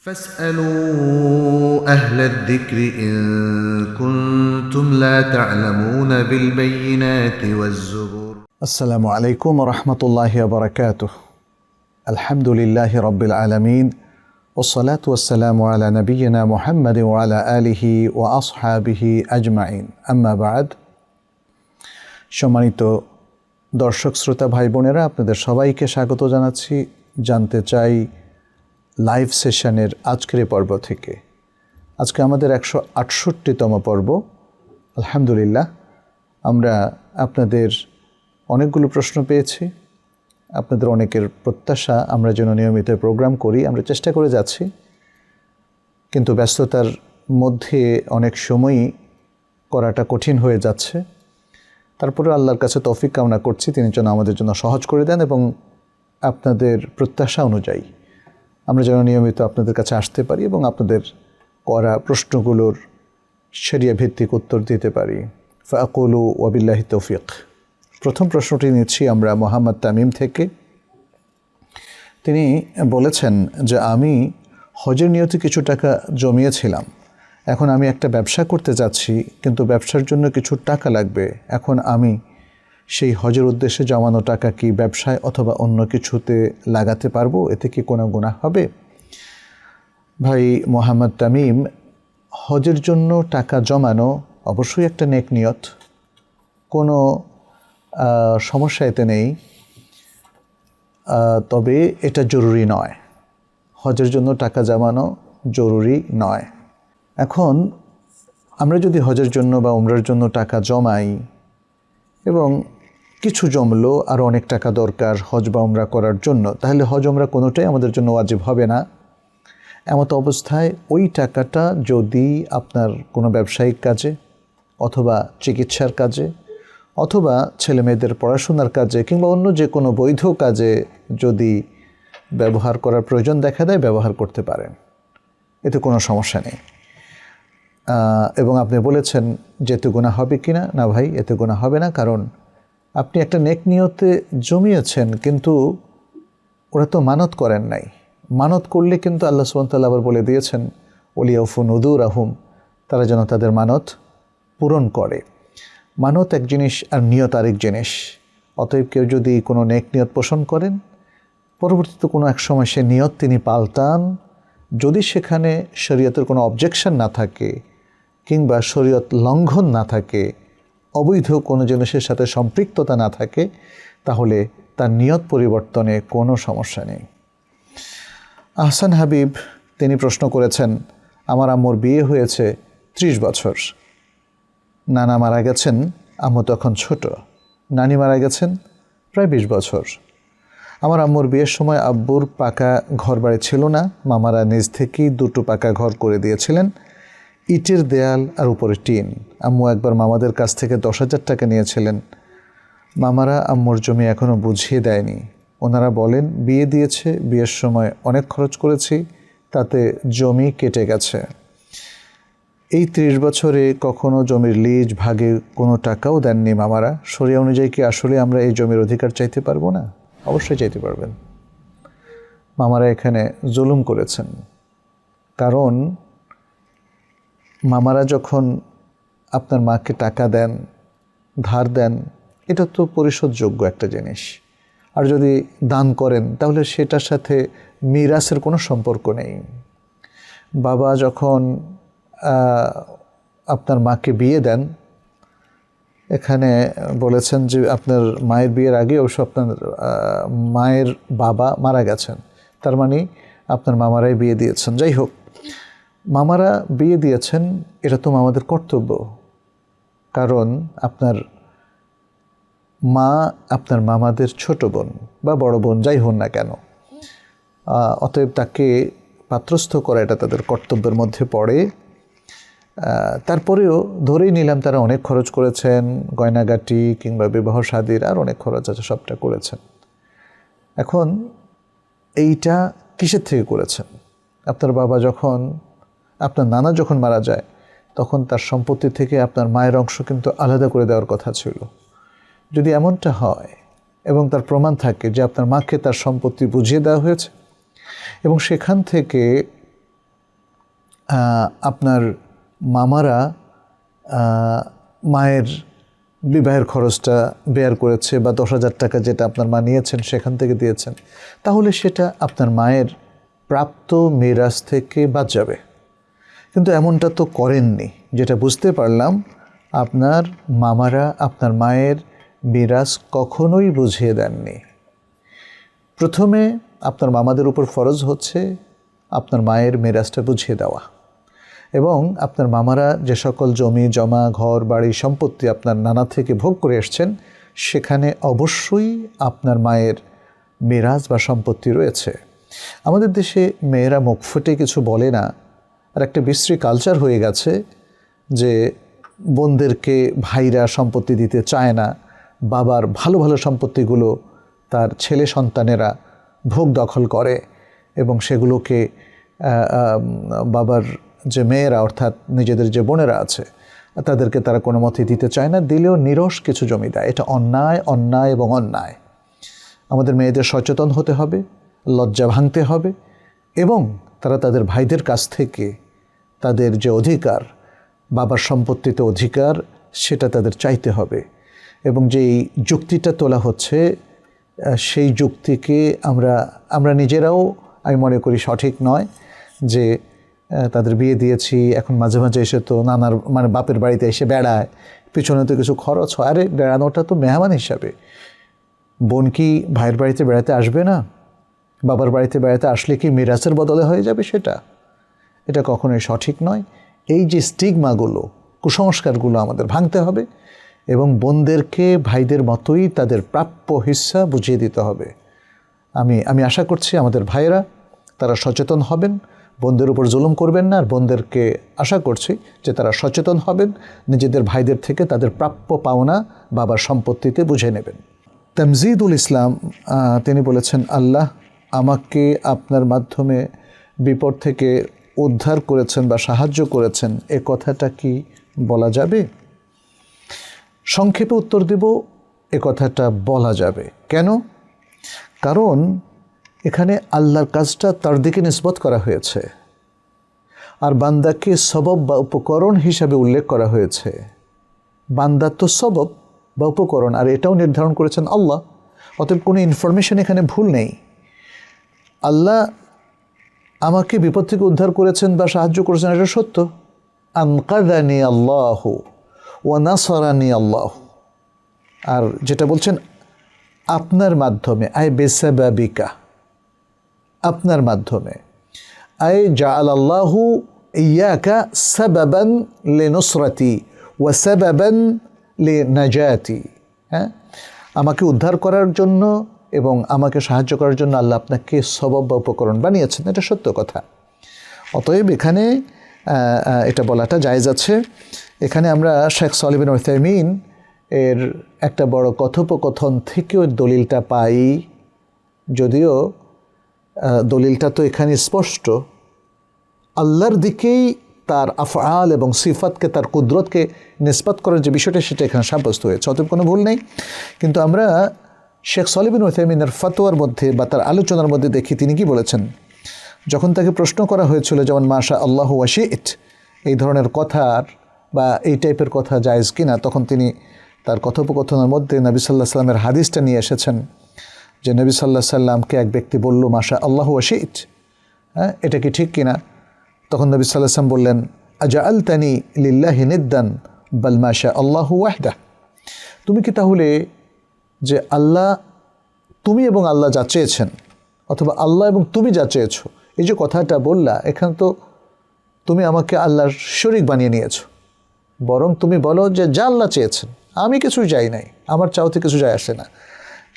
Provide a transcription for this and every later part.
فاسألوا أهل الذكر إن كنتم لا تعلمون بالبينات والزبور. السلام عليكم ورحمة الله وبركاته. الحمد لله رب العالمين والصلاة والسلام على نبينا محمد وعلى آله وأصحابه أجمعين. أما بعد, সম্মানিত দর্শক শ্রোতা ভাই বোনেরা, আপনাদের সবাইকে স্বাগত জানাচ্ছি জানতে চাই লাইভ সেশনের আজকের পর্ব থেকে। আজকে আমাদের 168তম পর্ব। আলহামদুলিল্লাহ, আমরা আপনাদের অনেকগুলো প্রশ্ন পেয়েছি। আপনাদের অনেকের প্রত্যাশা আমরা যেন নিয়মিত প্রোগ্রাম করি, আমরা চেষ্টা করে যাচ্ছি, কিন্তু ব্যস্ততার মধ্যে অনেক সময়ই করাটা কঠিন হয়ে যাচ্ছে। তারপরে আল্লাহর কাছে তৌফিক কামনা করছি তিনি যেন আমাদের জন্য সহজ করে দেন এবং আপনাদের প্রত্যাশা অনুযায়ী আমরা যেন নিয়মিত আপনাদের কাছে আসতে পারি এবং আপনাদের করা প্রশ্নগুলোর শরিয়া ভিত্তিক উত্তর দিতে পারি। ফাকুলু ওয়াবিল্লাহি তৌফিক। প্রথম প্রশ্নটি নিচ্ছি আমরা মোহাম্মদ তামিম থেকে। তিনি বলেছেন যে আমি হজের নিয়তে কিছু টাকা জমিয়েছিলাম, এখন আমি একটা ব্যবসা করতে যাচ্ছি, কিন্তু ব্যবসার জন্য কিছু টাকা লাগবে। এখন আমি সেই হজের উদ্দেশ্যে জমানো টাকা কি ব্যবসায় অথবা অন্য কিছুতে লাগাতে পারবো? এতে কি কোনো গুনাহ হবে? ভাই মোহাম্মদ তামিম, হজের জন্য টাকা জমানো অবশ্যই একটা নেক নিয়ত, কোনো সমস্যা এতে নেই, তবে এটা জরুরি নয়। হজের জন্য টাকা জমানো জরুরি নয়। এখন আমরা যদি হজের জন্য বা উমরার জন্য টাকা জমাই এবং কিছু জমলো আর অনেক টাকা দরকার হজ বা উমরা করার জন্য, তাহলে হজ উমরা কোনোটাই আমাদের জন্য ওয়াজিব হবে না। এমত অবস্থায় ওই টাকাটা যদি আপনার কোনো ব্যবসায়িক কাজে অথবা চিকিৎসার কাজে অথবা ছেলে মেয়েদের পড়াশোনার কাজে কিংবা অন্য যে কোনো বৈধ কাজে যদি ব্যবহার করার প্রয়োজন দেখা দেয়, ব্যবহার করতে পারেন, এতে কোনো সমস্যা নেই। এবং আপনি বলেছেন যে এতে গুনাহ হবে কি না? না ভাই, এতে গুনাহ হবে না, কারণ আপনি একটা নেক নিয়তে জমিয়েছেন, কিন্তু ওরা তো মানত করেন নাই। মানত করলে কিন্তু আল্লাহ সুবহানাহু ওয়া তাআলা আবার বলে দিয়েছেন ওলিয়াউফু নুযুরাহুম, তারা যেন তাদের মানত পূরণ করে। মানত এক জিনিস আর নিয়ত আরেক জিনিস। অতএব কেউ যদি কোনো নেক নিয়ত পোষণ করেন, পরবর্তীতে কোনো এক সময় সে নিয়ত তিনি পাল্টান, যদি সেখানে শরীয়তের কোনো অবজেকশন না থাকে কিংবা শরীয়ত লঙ্ঘন না থাকে, অবৈধ কোনো জিনিসের সাথে সম্পৃক্ততা না থাকে, তাহলে তার নিয়ত পরিবর্তনে কোনো সমস্যা নেই। আহসান হাবিব তিনি প্রশ্ন করেছেন, আমার আম্মুর বিয়ে হয়েছে 30 বছর, নানা মারা গেছেন, আম্মু তখন ছোট, নানি মারা গেছেন প্রায় 20 বছর। আমার আম্মুর বিয়ের সময় আব্বুর পাকা ঘর বাড়ি ছিল না, মামারা নিজ থেকেই 2টো পাকা ঘর করে দিয়েছিলেন, ইটের দেয়াল আর উপরে টিন। আম্মু একবার মামাদের কাছ থেকে 10,000 টাকা নিয়েছিলেন। মামারা আম্মুর জমি এখনও বুঝিয়ে দেয়নি। ওনারা বলেন বিয়ে দিয়েছে, বিয়ের সময় অনেক খরচ করেছি, তাতে জমি কেটে গেছে। এই 30 বছরে কখনো জমির লিজ ভাগে কোনো টাকাও দেননি মামারা। শরিয়া অনুযায়ী কি আসলে আমরা এই জমির অধিকার চাইতে পারবো না? অবশ্যই চাইতে পারবেন। মামারা এখানে জুলুম করেছেন, কারণ মামারা যখন আপনার মাকে টাকা দেন, ধার দেন, এটা তো পরিশোধযোগ্য একটা জিনিস। আর যদি দান করেন তাহলে সেটার সাথে মিরাসের কোনো সম্পর্ক নেই। বাবা যখন আপনার মাকে বিয়ে দেন, এখানে বলেছেন যে আপনার মায়ের বিয়ের আগে অবশ্য আপনার মায়ের বাবা মারা গেছেন, তার মানে আপনার মামারাই বিয়ে দিয়েছেন। যাই হোক, মামারা বিয়ে দিয়েছেন, এটা তো আমাদের কর্তব্য, কারণ আপনার মা আপনার মামাদের ছোট বোন বা বড় বোন যাই হন না কেন, অতএব তাকে পাত্রস্থ করা এটা তাদের কর্তব্যের মধ্যে পড়ে। তারপরেও ধরেই নিলাম তারা অনেক খরচ করেছেন, গয়নাগাটি কিংবা বিবাহ শাদীর আর অনেক খরচ আছে, সবটা করেছেন। এখন এইটা কিসের থেকে করেছেন? আপনার বাবা যখন, আপনার নানা যখন মারা যায়, তখন তার সম্পত্তি থেকে আপনার মায়ের অংশ কিন্তু আলাদা করে দেওয়ার কথা ছিল। যদি এমনটা হয় এবং তার প্রমাণ থাকে যে আপনার মাকে তার সম্পত্তি বুঝিয়ে দেওয়া হয়েছে এবং সেখান থেকে আপনার মামারা মায়ের বিবাহের খরচটা বেয়ার করেছে বা 10,000 টাকা যেটা আপনার মা নিয়েছেন সেখান থেকে দিয়েছেন, তাহলে সেটা আপনার মায়ের প্রাপ্ত মিরাস থেকে বাদ যাবে। কিন্তু এমনটা তো করেননি। যেটা বুঝতে পারলাম, আপনার মামারা আপনার মায়ের মিরাস কখনোই বুঝিয়ে দেননি। প্রথমে আপনার মামাদের উপর ফরজ হচ্ছে আপনার মায়ের মিরাসটা বুঝিয়ে দেওয়া, এবং আপনার মামারা যে সকল জমি জমা ঘর বাড়ি সম্পত্তি আপনার নানা থেকে ভোগ করে এসছেন, সেখানে অবশ্যই আপনার মায়ের মিরাস বা সম্পত্তি রয়েছে। আমাদের দেশে মেয়েরা মুখ ফুটে কিছু বলে না, আর একটা বিশ্রী কালচার হয়ে গেছে যে বোনদেরকে ভাইরা সম্পত্তি দিতে চায় না, বাবার ভালো ভালো সম্পত্তিগুলো তার ছেলে সন্তানেরা ভোগ দখল করে, এবং সেগুলোকে বাবার যে মেয়েরা অর্থাৎ নিজেদের যে বোনেরা আছে তাদেরকে তারা কোনো মতেই দিতে চায় না, দিলেও নিরস কিছু জমি দেয়। এটা অন্যায়, অন্যায় এবং অন্যায়। আমাদের মেয়েদের সচেতন হতে হবে, লজ্জা ভাঙতে হবে, এবং তারা তাদের ভাইদের কাছ থেকে তাদের যে অধিকার, বাবার সম্পত্তিতে অধিকার, সেটা তাদের চাইতে হবে। এবং যেই যুক্তিটা তোলা হচ্ছে সেই যুক্তিকে আমরা নিজেরাও আমি মনে করি সঠিক নয়, যে তাদের বিয়ে দিয়েছি, এখন মাঝে মাঝে এসে তো নানার মানে বাপের বাড়িতে এসে বেড়ায়, পিছনে তো কিছু খরচ হয়। আরে বেড়ানোটা তো মেহমান হিসাবে। বোন কি ভাইয়ের বাড়িতে বেড়াতে আসবে না? বাবার বাড়িতে বেড়াতে আসলে কি মিরাসের বদলে হয়ে যাবে সেটা? এটা কখনোই সঠিক নয়। এই যে স্টিগমাগুলো, কুসংস্কারগুলো আমাদের ভাঙতে হবে, এবং বোনদেরকে ভাইদের মতোই তাদের প্রাপ্য হিস্সা বুঝিয়ে দিতে হবে। আমি আশা করছি আমাদের ভাইয়েরা তারা সচেতন হবেন, বোনদের উপর জুলুম করবেন না, আর বোনদেরকে আশা করছি যে তারা সচেতন হবেন, নিজেদের ভাইদের থেকে তাদের প্রাপ্য পাওনা বাবার সম্পত্তিতে বুঝে নেবেন। তামজিদুল ইসলাম তিনি বলেছেন, আল্লাহ আমাকে আপনার মাধ্যমে বিপদ থেকে উদ্ধার করেছেন বা সাহায্য করেছেন, এ কথাটা কি বলা যাবে? সংক্ষেপে উত্তর দেব, এ কথাটা বলা যাবে। কেন? কারণ এখানে আল্লাহর কাজটা তার দিকে নিসবত করা হয়েছে, আর বান্দাকে সবব বা উপকরণ হিসাবে উল্লেখ করা হয়েছে। বান্দা তো সবব বা উপকরণ, আর এটাও নির্ধারণ করেছেন আল্লাহ। অতএব কোনো ইনফরমেশন এখানে ভুল নেই। আল্লাহ আমাকে বিপদ থেকে উদ্ধার করেছেন বা সাহায্য করেছেন, এটা সত্য। আনকাদানি আল্লাহ ওয়া নাসারানি আল্লাহ। আর যেটা বলছেন আপনার মাধ্যমে, আয় বেসাবাবিকা, আপনার মাধ্যমে, আয় জাআলাল্লাহু ইয়াকা সাবাবান লিনুসরাতি ওয়া সাবাবান লিনাজাতি। হ্যাঁ, আমাকে উদ্ধার করার জন্য এবং আমাকে সাহায্য করার জন্য আল্লাহ আপনাকে সবব বা উপকরণ বানিয়েছেন, এটা সত্য কথা। অতএব এখানে এটা বলাটা জায়েজ আছে। এখানে আমরা শেখ সালেহ বিন উসাইমিন এর একটা বড় কথোপকথন থেকেও দলিলটা পাই, যদিও দলিলটা তো এখানে স্পষ্ট। আল্লাহর দিকেই তার আফআল এবং সিফাতকে, তার কুদরতকে নিসবত করার যে বিষয়টা, সেটা এখানে সাব্যস্ত হয়েছে। অতএব কোনো ভুল নেই। কিন্তু আমরা শেখ সালেহ বিন উসাইমিনের ফতোয়ার মধ্যে বা তার আলোচনার মধ্যে দেখি তিনি কি বলেছেন। যখন তাকে প্রশ্ন করা হয়েছিল, যেমন মাশা আল্লাহু ওয়া শি'ত, এই ধরনের কথার বা এই টাইপের কথা জায়েজ কিনা, তখন তিনি তার কথোপকথনের মধ্যে নবী সাল্লাল্লাহু আলাইহি সাল্লামের হাদিসটা নিয়ে এসেছেন, যে নবী সাল্লাল্লাহু আলাইহি সাল্লামকে এক ব্যক্তি বলল মাশা আল্লাহু ওয়া শি'ত, হ্যাঁ, এটা কি ঠিক কিনা? তখন নবী সাল্লাল্লাহু আলাইহি সাল্লাম বললেন, আজআলতানি লিল্লাহি নিদ্দান বাল মাশা আল্লাহু ওয়াহদা। তুমি কি তাহলে যে আল্লাহ, তুমি এবং আল্লাহ যা চেয়েছেন, অথবা আল্লাহ এবং তুমি যা চেয়েছো, এই যে কথাটা বললা, এখানে তো তুমি আমাকে আল্লাহর শরীক বানিয়ে নিয়েছো। বরং তুমি বলো যে যা আল্লাহ চেয়েছেন, আমি কিছুই যাই নাই, আমার চাওতে কিছু যায় আসে না।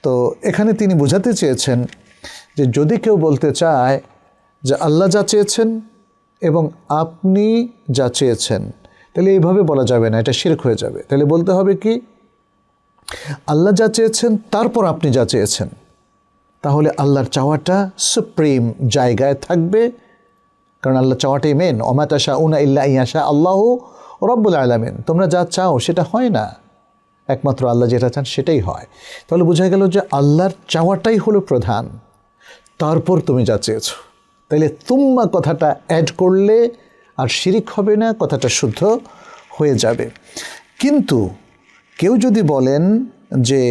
তো এখানে তিনি বোঝাতে চেয়েছেন যে যদি কেউ বলতে চায় যে আল্লাহ যা চেয়েছেন এবং আপনি যা চেয়েছেন, তাহলে এইভাবে বলা যাবে না, এটা শিরক হয়ে যাবে। তাহলে বলতে হবে কি, আল্লাহ যা চেয়েছেন তারপর আপনি যা চেয়েছেন, তাহলে আল্লাহর চাওয়াটা সুপ্রিম জায়গায় থাকবে। কারণ আল্লাহ চাওয়াটাই মেন। ওমা তাশাউনা ইল্লা ইয়াশা আল্লাহু রব্বুল আলামিন। তোমরা যা চাও সেটা হয় না, একমাত্র আল্লাহ যেটা চান সেটাই হয়। তাহলে বোঝা গেল যে আল্লাহর চাওয়াটাই হলো প্রধান, তারপর তুমি যা চেয়েছো। তাহলে তুম্মা কথাটা অ্যাড করলে আর শিরিক হবে না, কথাটা শুদ্ধ হয়ে যাবে। কিন্তু কেউ যদি বলেন যে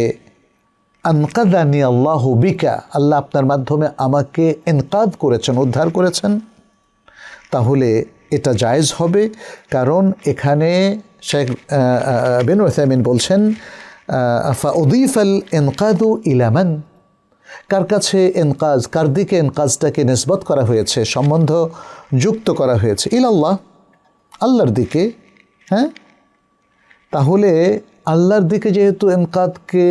আনকাদানি আল্লাহু বিকা, আল্লাহ আপনার মাধ্যমে আমাকে ইনকাদ করেছেন, উদ্ধার করেছেন, তাহলে এটা জায়েজ হবে। কারণ এখানে শেখ বিন উসাইমিন বলছেন ফাউদিফাল ইনকাদু ইলা মান, কার কাছে ইনকাজ, কার দিকে ইনকাজটাকে নিসবত করা হয়েছে, সম্বন্ধ যুক্ত করা হয়েছে, ইলাল্লাহ, আল্লাহর দিকে। হ্যাঁ, তাহলে আল্লাহর দিকে যেহেতু ইনকাদকে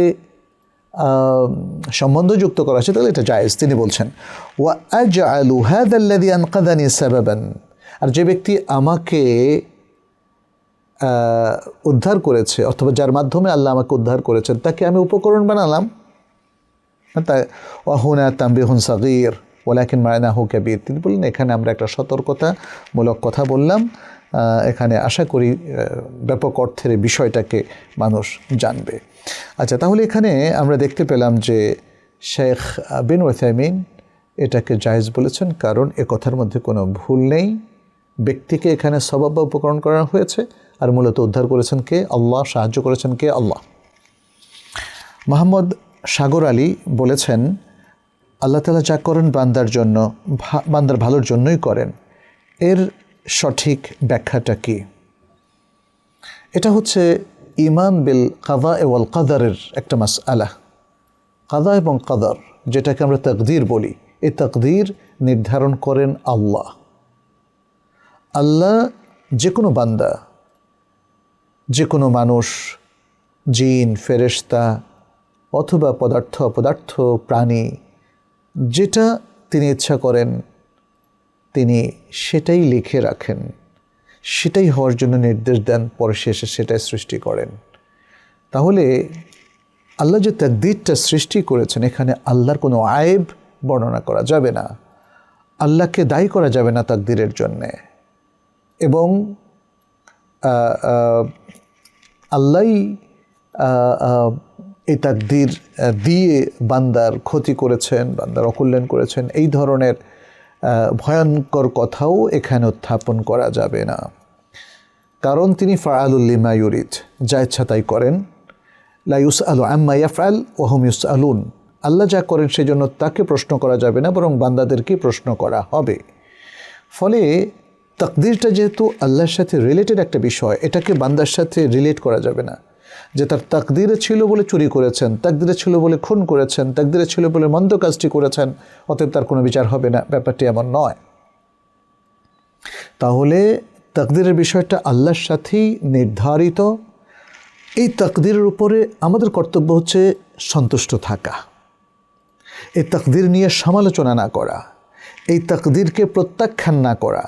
সম্বন্ধযুক্ত করা হয়েছে, তাহলে এটা জায়েজ। তিনি বলছেন ওয়া আজআলু হাযা আল্লাযী আনকাদানি সাবাবান, আর যে ব্যক্তি আমাকে উদ্ধার করেছে অথবা যার মাধ্যমে আল্লাহ আমাকে উদ্ধার করেছেন, তাকে আমি উপকরণ বানালাম। ওয়াহুনা তানবিহুন সাগীর ওয়ালাকিন মা'নাহু কাবীর, তিনি বললেন এখানে আমরা একটা সতর্কতামূলক কথা বললাম, এখানে আশা করি ব্যাপক অর্থের বিষয়টাকে মানুষ জানবে। আচ্ছা, তাহলে এখানে আমরা দেখতে পেলাম যে শেখ বিন উসাইমিন এটাকে জায়েজ বলেছেন, কারণ এ কথার মধ্যে কোনো ভুল নেই। ব্যক্তিকে এখানে সবাব বা উপকরণ করা হয়েছে, আর মূলত উদ্ধার করেছেন কে? আল্লাহ। সাহায্য করেছেন কে? আল্লাহ। মোহাম্মদ সাগর আলী বলেছেন আল্লাহ তাআলা যা করেন বান্দার জন্য, বান্দার ভালোর জন্যই করেন। এর সঠিক ব্যাখ্যাটা কি? এটা হচ্ছে ঈমান বিল কাদা ওয়াল কাদারের একটা মাসআলা। কাদা এবং কাদার, যেটাকে আমরা তাকদীর বলি, এই তাকদীর নির্ধারণ করেন আল্লাহ। আল্লাহ যে কোনো বান্দা, যে কোনো মানুষ, জিন, ফেরেশতা অথবা পদার্থ, অপদার্থ, প্রাণী, যেটা তিনি ইচ্ছা করেন তিনি সেটাই লিখে রাখেন, সেটাই হওয়ার জন্য নির্দেশ দেন, পরে শেষে সেটাই সৃষ্টি করেন। তাহলে আল্লাহ যে তাকদীরটা সৃষ্টি করেছেন, এখানে আল্লাহর কোনো আয়েব বর্ণনা করা যাবে না, আল্লাহকে দায়ী করা যাবে না তাকদীরের জন্যে। এবং আল্লাহই এই তাকদীর দিয়ে বান্দার ক্ষতি করেছেন, বান্দার অকল্যাণ করেছেন, এই ধরনের ভয়ঙ্কর কথাও এখানে উত্থাপন করা যাবে না। কারণ তিনি ফাআলুল লিমা ইউরিদ, যা ইচ্ছা তাই করেন। লা ইউসআলু আম্মা ইয়াফআল ওয়া হুম ইউসআলুন, আল্লাহ যা করেন সেজন্য তাকে প্রশ্ন করা যাবে না, বরং বান্দাদেরকে প্রশ্ন করা হবে। ফলে তাকদীরটা যেহেতু আল্লাহর সাথে রিলেটেড একটা বিষয়, এটাকে বান্দার সাথে রিলেট করা যাবে না যে তার তাকদীরে ছিল বলে চুরি করেছেন, তাকদীরে ছিল বলে খুন করেছেন, তাকদীরে ছিল বলে মন্দ কাজটি করেছেন, অতএব তার কোনো বিচার হবে না। ব্যাপারটি এমন নয়। তাহলে তাকদীরের বিষয়টা আল্লাহর সাথেই নির্ধারিত। এই তাকদীরের উপরে আমাদের কর্তব্য হচ্ছে সন্তুষ্ট থাকা, এই তাকদীর নিয়ে সমালোচনা না করা, এই তাকদীরকে প্রত্যাখ্যান না করা,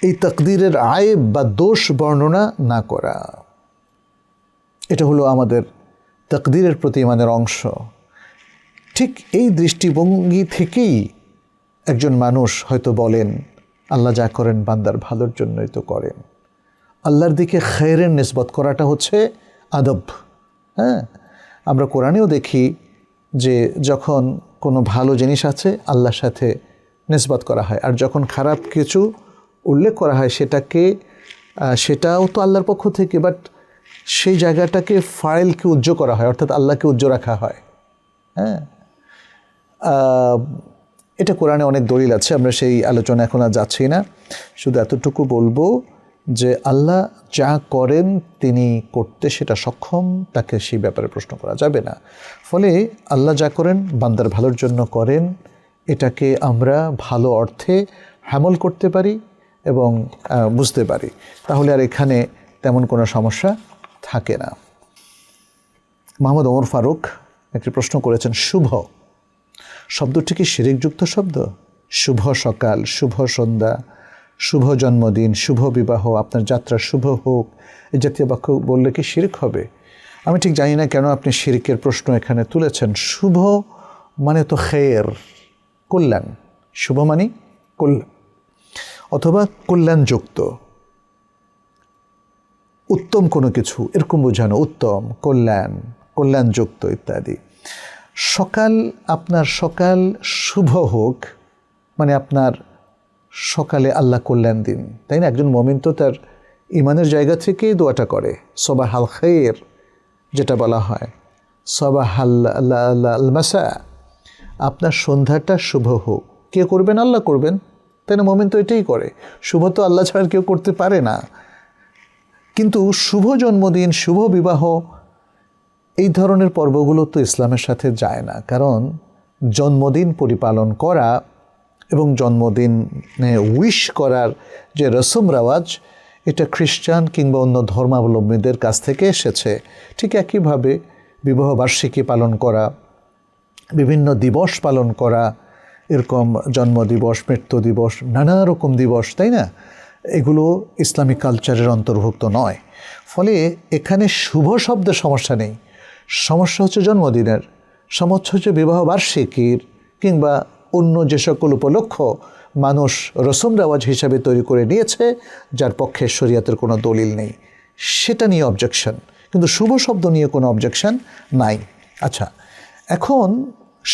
এই তাকদীরের আয়েব বা দোষ বর্ণনা না করা। এটা হলো আমাদের তাকদীরের প্রতি ইমানের অংশ। ঠিক এই দৃষ্টিভঙ্গি থেকেই একজন মানুষ হয়তো বলেন আল্লাহ যা করেন বান্দার ভালোর জন্যই তো করেন। আল্লাহর দিকে খায়রের নিসবত করাটা হচ্ছে আদব। হ্যাঁ, আমরা কোরআনেও দেখি যে যখন কোনো ভালো জিনিস আছে আল্লাহর সাথে নিসবত করা হয়, আর যখন খারাপ কিছু উল্লেখ করা হয় সেটাও তো আল্লাহর পক্ষ থেকে, বাট সেই জায়গাটাকে ফাইলকে উজ্জ্ব করা হয়, অর্থাৎ আল্লাহকে উজ্জ্ব রাখা হয়। হ্যাঁ, এটা কোরআনে অনেক দলিল আছে, আমরা সেই আলোচনা এখন আর যাচ্ছি না। শুধু এতটুকু বলবো যে আল্লাহ যা করেন তিনি করতে সেটা সক্ষম, তাকে সেই ব্যাপারে প্রশ্ন করা যাবে না। ফলে আল্লাহ যা করেন বান্দার ভালোর জন্য করেন, এটাকে আমরা ভালো অর্থে হ্যামল করতে পারি এবং বুঝতে পারি, তাহলে আর এখানে তেমন কোনো সমস্যা থাকে না। মোহাম্মদ ওমর ফারুক একটি প্রশ্ন করেছেন, শুভ শব্দটি কি শিরকযুক্ত শব্দ? শুভ সকাল, শুভ সন্ধ্যা, শুভ জন্মদিন, শুভ বিবাহ, আপনার যাত্রা শুভ হোক, এই জাতীয় বাক্য বললে কি শিরক হবে? আমি ঠিক জানি না কেন আপনি শিরকের প্রশ্ন এখানে তুলেছেন। শুভ মানে তো খের, কল্যাণ, শুভ মানে কল্যাণ অথবা কল্যাণযুক্ত, উত্তম কোনো কিছু এরকম বোঝানো, উত্তম, কল্যাণ, কল্যাণযুক্ত ইত্যাদি। সকাল, আপনার সকাল শুভ হোক মানে আপনার সকালে আল্লাহ কল্যাণ দিন, তাই না? একজন মুমিন তো তার ইমানের জায়গা থেকেই দোয়াটা করে, সবাহাল খাইর যেটা বলা হয়, সবাহাল মাসা, আপনার সন্ধ্যাটা শুভ হোক। কে করবেন? আল্লাহ করবেন, তাই না? মুমিন তো এটাই করে, শুভ তো আল্লাহ ছাড়া কেউ করতে পারে না। কিন্তু শুভ জন্মদিন, শুভ বিবাহ, এই ধরনের পর্বগুলো তো ইসলামের সাথে যায় না। কারণ জন্মদিন পরিপালন করা এবং জন্মদিনে উইশ করার যে রসম রেওয়াজ, এটা খ্রিস্টান কিংবা অন্য ধর্মাবলম্বীদের কাছ থেকে এসেছে। ঠিক একইভাবে বিবাহবার্ষিকী পালন করা, বিভিন্ন দিবস পালন করা, এরকম জন্মদিবস, মৃত্যু দিবস, নানা রকম দিবস, তাই না? এগুলো ইসলামিক কালচারের অন্তর্ভুক্ত নয়। ফলে এখানে শুভ শব্দের সমস্যা নেই, সমস্যা হচ্ছে জন্মদিনের, সমস্যা হচ্ছে বিবাহবার্ষিকীর কিংবা অন্য যে সকল উপলক্ষ মানুষ রসম রেওয়াজ হিসাবে তৈরি করে নিয়েছে, যার পক্ষে শরিয়াতের কোনো দলিল নেই, সেটা নিয়ে অবজেকশন। কিন্তু শুভ শব্দ নিয়ে কোনো অবজেকশন নাই। আচ্ছা, এখন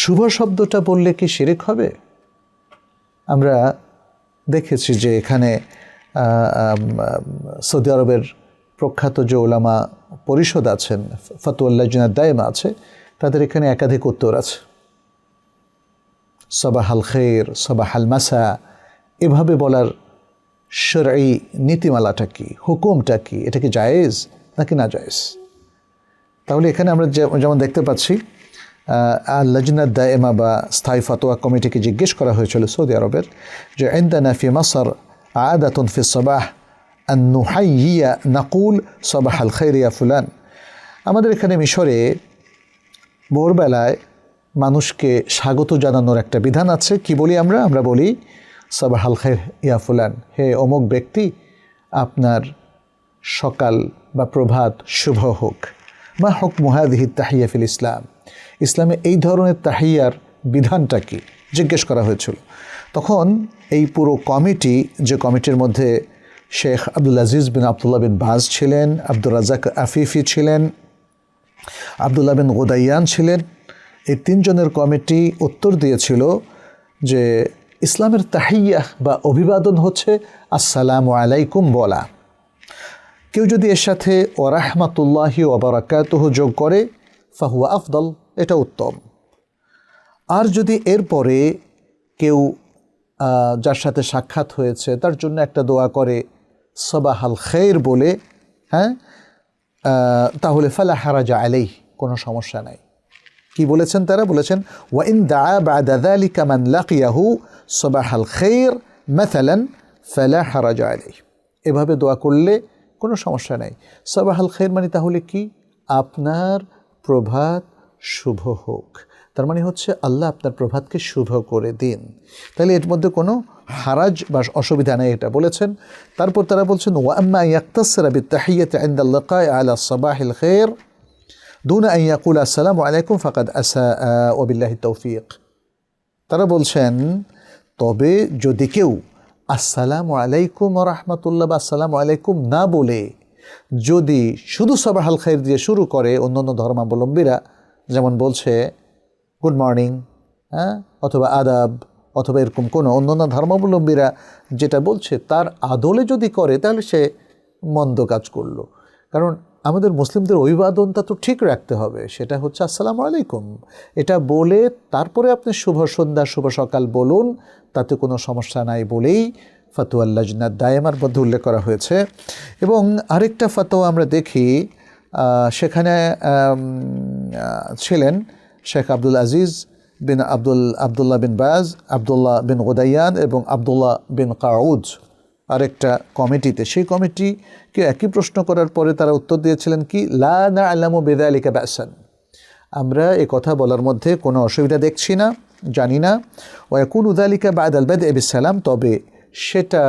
শুভ শব্দটা বললে কি শিরক হবে? আমরা দেখেছি যে এখানে সৌদি আরবের প্রখ্যাত যে ওলামা পরিষদ আছেন, ফতোয়া লাজনা দায়েমা আছে, তাদের এখানে একাধিক উত্তর আছে। সবাহাল খের, সবাহাল মাসা, এভাবে বলার শরঈ নীতিমালাটা কি, হুকুমটা কি, এটা কি জায়েজ নাকি না জায়েজ? তাহলে এখানে আমরা যেমন দেখতে পাচ্ছি, লাজনা দায়েমা বা স্থায়ী ফতোয়া কমিটিকে জিজ্ঞেস করা হয়েছিল সৌদি আরবের যে ইনদানা ফি মাসর আদাতুন ফি সবাহ আন নুহাইয়্যা নাকুল সবাহাল খাইর ইয়া ফুলান। আমাদের এখানে মিশরে ভোরবেলায় মানুষকে স্বাগত জানানোর একটা বিধান আছে। কি বলি আমরা? আমরা বলি সবাহাল খাইর ইয়া ফুলান, হে অমুক ব্যক্তি, আপনার সকাল বা প্রভাত শুভ হোক। মা হুকমু হাযিহি তাহিয়্যা ফিল ইসলাম, ইসলামে এই ধরনের তাহিয়ার বিধানটা কি জিজ্ঞেস করা হয়েছিল। তখন এই পুরো কমিটি, যে কমিটির মধ্যে শেখ আব্দুল আজিজ বিন আবদুল্লাহ বিন বাজ ছিলেন, আব্দুর রাজাক আফিফি ছিলেন, আবদুল্লাহ বিন গোদাইয়ান ছিলেন, এই তিনজনের কমিটি উত্তর দিয়েছিল যে ইসলামের তাহিয়া বা অভিবাদন হচ্ছে আসসালামু আলাইকুম বলা। কেউ যদি এর সাথে ওয়া রাহমাতুল্লাহি ওয়া বারাকাতুহু যোগ করে ফাহুয়া আফদল, এটা উত্তম। আর যদি এরপরে কেউ যার সাথে সাক্ষাৎ হয়েছে তার জন্য একটা দোয়া করে সবাহাল খের বলে, হ্যাঁ, তাহলে ফালা হারাজা আলাইহি, কোনো সমস্যা নাই। কি বলেছেন তারা? বলেছেন ওয়া ইন দাআ বা'দা যালিকা মান লাকিয়াহু সবাহাল খের মাসালান ফালা হারাজা আলাইহি, এভাবে দোয়া করলে কোনো সমস্যা নাই। সবাহাল খের মানে তাহলে কি? আপনার প্রভাত শুভ হোক, তার মানে হচ্ছে আল্লাহ আপনার প্রভাতকে শুভ করে দিন। তাহলে এর মধ্যে কোনো হারাজ বা অসুবিধা নেই, এটা বলেছেন। তারপর তারা বলছেন ওয়া আম্মা ইয়াকতাসিরা বিত্তাহিয়্যাতি ইনদা আল-লিকাই আলা সাবাহিল খাইর দুনা আন ইয়াকুলা আসসালামু আলাইকুম ফাকাদ আসাআ ওয়া বিল্লাহি তাওফীক। তারা বলছেন তবে যদি কেউ আসসালামু আলাইকুম ওয়া রাহমাতুল্লাহ বা আসসালামু আলাইকুম না বলে যদি শুধু সাবাহাল খাইর দিয়ে শুরু করে, অন্যান্য ধর্মাবলম্বীরা যেমন বলছে গুড মর্নিং, হ্যাঁ, অথবা আদাব, অথবা এরকম কোনো অন্যান্য ধর্মাবলম্বীরা যেটা বলছে তার আদলে যদি করে, তাহলে সে মন্দ কাজ করলো। কারণ আমাদের মুসলিমদের অভিবাদনটা তো ঠিক রাখতে হবে, সেটা হচ্ছে আসসালামু আলাইকুম, এটা বলে তারপরে আপনি শুভ সন্ধ্যা, শুভ সকাল বলুন, তাতে কোনো সমস্যা নাই বলেই ফতোয়া লাজনা দায়েমার মধ্যে উল্লেখ করা হয়েছে। এবং আরেকটা ফতোয়া আমরা দেখি, সেখানে ছিলেন শেখ আব্দুল আজিজ বিন আবদুল্লাহ বিন বাজ, আবদুল্লাহ বিন গোদাইয়ান এবং আবদুল্লাহ বিন কাউদ আরেকটা কমিটিতে। সেই কমিটিকে একই প্রশ্ন করার পরে তারা উত্তর দিয়েছিলেন কি, লা না'লামু বিযালিকা বা'সান, আমরা এ কথা বলার মধ্যে কোনো অসুবিধা দেখছি না, জানি না। ওয়া ইয়াকুনু যালিকা বা'দাল বাদ'i বিসসালাম, তবে সেটা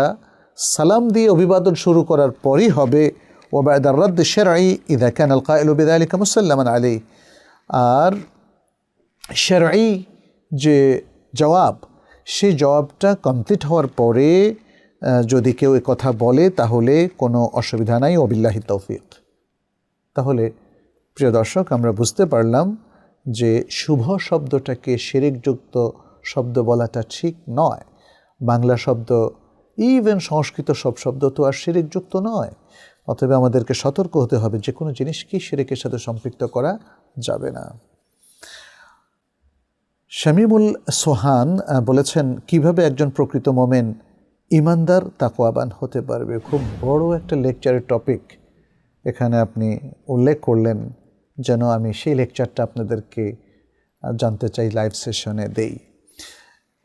সালাম দিয়ে অভিবাদন শুরু করার পরই হবে। ওয়া বা'দার রাদ্দ শারঈ ইযা কানা আল কাইলু বিযালিকা মুসাল্লামান আলাইহি, আর শারঈ যে জবাব, সেই জবাবটা কমপ্লিট হওয়ার পরে যদি কেউ এ কথা বলে তাহলে কোনো অসুবিধা নাই। ওয়াবিল্লাহি তাওফীক। তাহলে প্রিয় দর্শক, আমরা বুঝতে পারলাম যে শুভ শব্দটাকে শিরকযুক্ত শব্দ বলাটা ঠিক নয়, বাংলা শব্দ, ইভেন সংস্কৃত সব শব্দ তো আর শিরিকযুক্ত নয়। অতএব আমাদেরকে সতর্ক হতে হবে, যে কোনো জিনিসকে শিরিকের সাথে সম্পৃক্ত করা যাবে না। শামীমুল সোহান বলেছেন, কিভাবে একজন প্রকৃত মোমেন ইমানদার তাকওয়াবান হতে পারবে? খুব বড় একটা লেকচারের টপিক এখানে আপনি উল্লেখ করলেন, যেন আমি সেই লেকচারটা আপনাদেরকে জানতে চাই, লাইভ সেশনে দেই।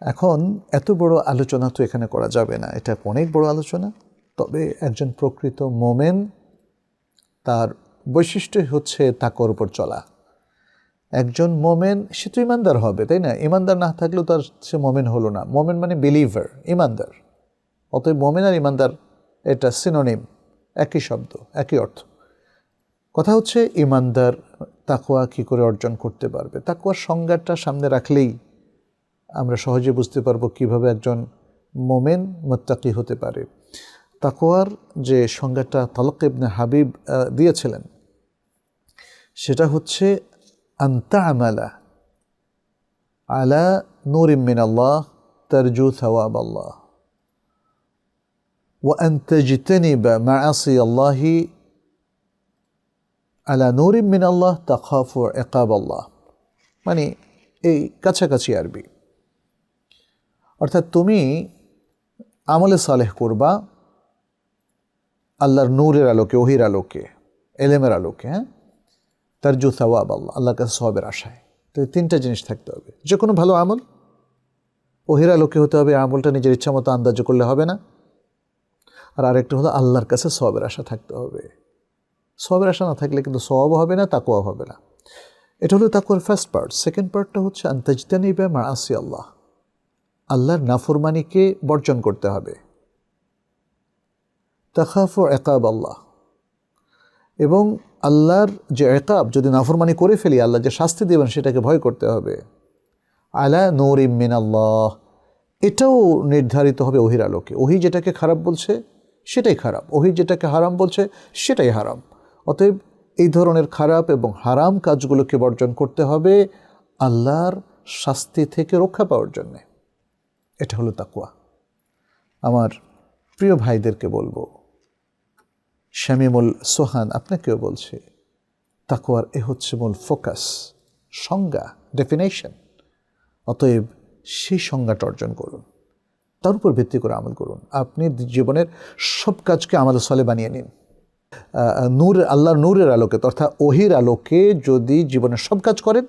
এখন এত বড় আলোচনা তো এখানে করা যাবে না, এটা অনেক বড় আলোচনা। তবে একজন প্রকৃত মোমেন, তার বৈশিষ্ট্যই হচ্ছে তাকওয়ার উপর চলা। একজন মোমেন সে তো ইমানদার হবে, তাই না? ইমানদার না থাকলেও তার সে মোমেন হলো না। মোমেন মানে বিলিভার, ইমানদার। অতএব মোমেন আর ইমানদার এটা সিনোনিম, একই শব্দ, একই অর্থ। কথা হচ্ছে ইমানদার তাকওয়া কী করে অর্জন করতে পারবে? তাকওয়ার সংজ্ঞাটা সামনে রাখলেই আমরা সহজে বুঝতে পারবো কিভাবে একজন মোমেন মুত্তাকি হতে পারে। তাকওয়ার যে সংজ্ঞাটা তালক ইবনে হাবিব দিয়েছিলেন, সেটা হচ্ছে আন তা'মালা আলা নূরিম মিনাল্লাহ তারজু থাওয়াব আল্লাহ ওয়া আন তাজতানিবা মাআসি আল্লাহি আলা নূরিম মিনাল্লাহ তাখাফু ইকাব আল্লাহ। মানে এই কাছাকাছি আরবি, অর্থাৎ তুমি আমলে সালেহ করবা আল্লাহর নূরের আলোকে, ওহির আলোকে, এলেমের আলোকে, হ্যাঁ, তারজু থাওয়াব আল্লাহ, আল্লাহর কাছে সওয়াবের আশায়। তো এই তিনটা জিনিস থাকতে হবে। যে কোনো ভালো আমল ওহির আলোকে হতে হবে, আমলটা নিজের ইচ্ছা মতো আন্দাজ করলে হবে না। আর আরেকটা হলো আল্লাহর কাছে সওয়াবের আশা থাকতে হবে। সওয়াবের আশা না থাকলে কিন্তু সওয়াবও হবে না, তাকওয়া হবে না। এটা হলো তাকওয়ার ফার্স্ট পার্ট। সেকেন্ড পার্টটা হচ্ছে আন তাজতানিবা মাআসি আল্লাহ, আল্লাহর নাফরমানিকে বর্জন করতে হবে। তাখাফু ইকাব আল্লাহ, এবং আল্লাহর যে ইকাব, যদি নাফরমানি করে ফেলি আল্লাহ যে শাস্তি দেবেন সেটাকে ভয় করতে হবে। আলা নূরিম মিনাল্লাহ, এটাও নির্ধারিত হবে ওহির আলোকে। ওহি যেটাকে খারাপ বলছে সেটাই খারাপ, ওহি যেটাকে হারাম বলছে সেটাই হারাম। অতএব এই ধরনের খারাপ এবং হারাম কাজগুলোকে বর্জন করতে হবে আল্লাহর শাস্তি থেকে রক্ষা পাওয়ার জন্যে। এটা হলো তাকওয়া। আমার প্রিয় ভাইদেরকে বলবো, শামীমুল সোহান আপনাকেও বলছে, তাকওয়ার এ হচ্ছে মূল ফোকাস, সংজ্ঞা, ডেফিনেশন। অতএব সেই সংজ্ঞাটা অর্জন করুন, তার উপর ভিত্তি করে আমল করুন। আপনি জীবনের সব কাজকে আমল সালে বানিয়ে নিন। নূর, আল্লাহর নূরের আলোকে, অর্থাৎ ওহির আলোকে যদি জীবনের সব কাজ করেন,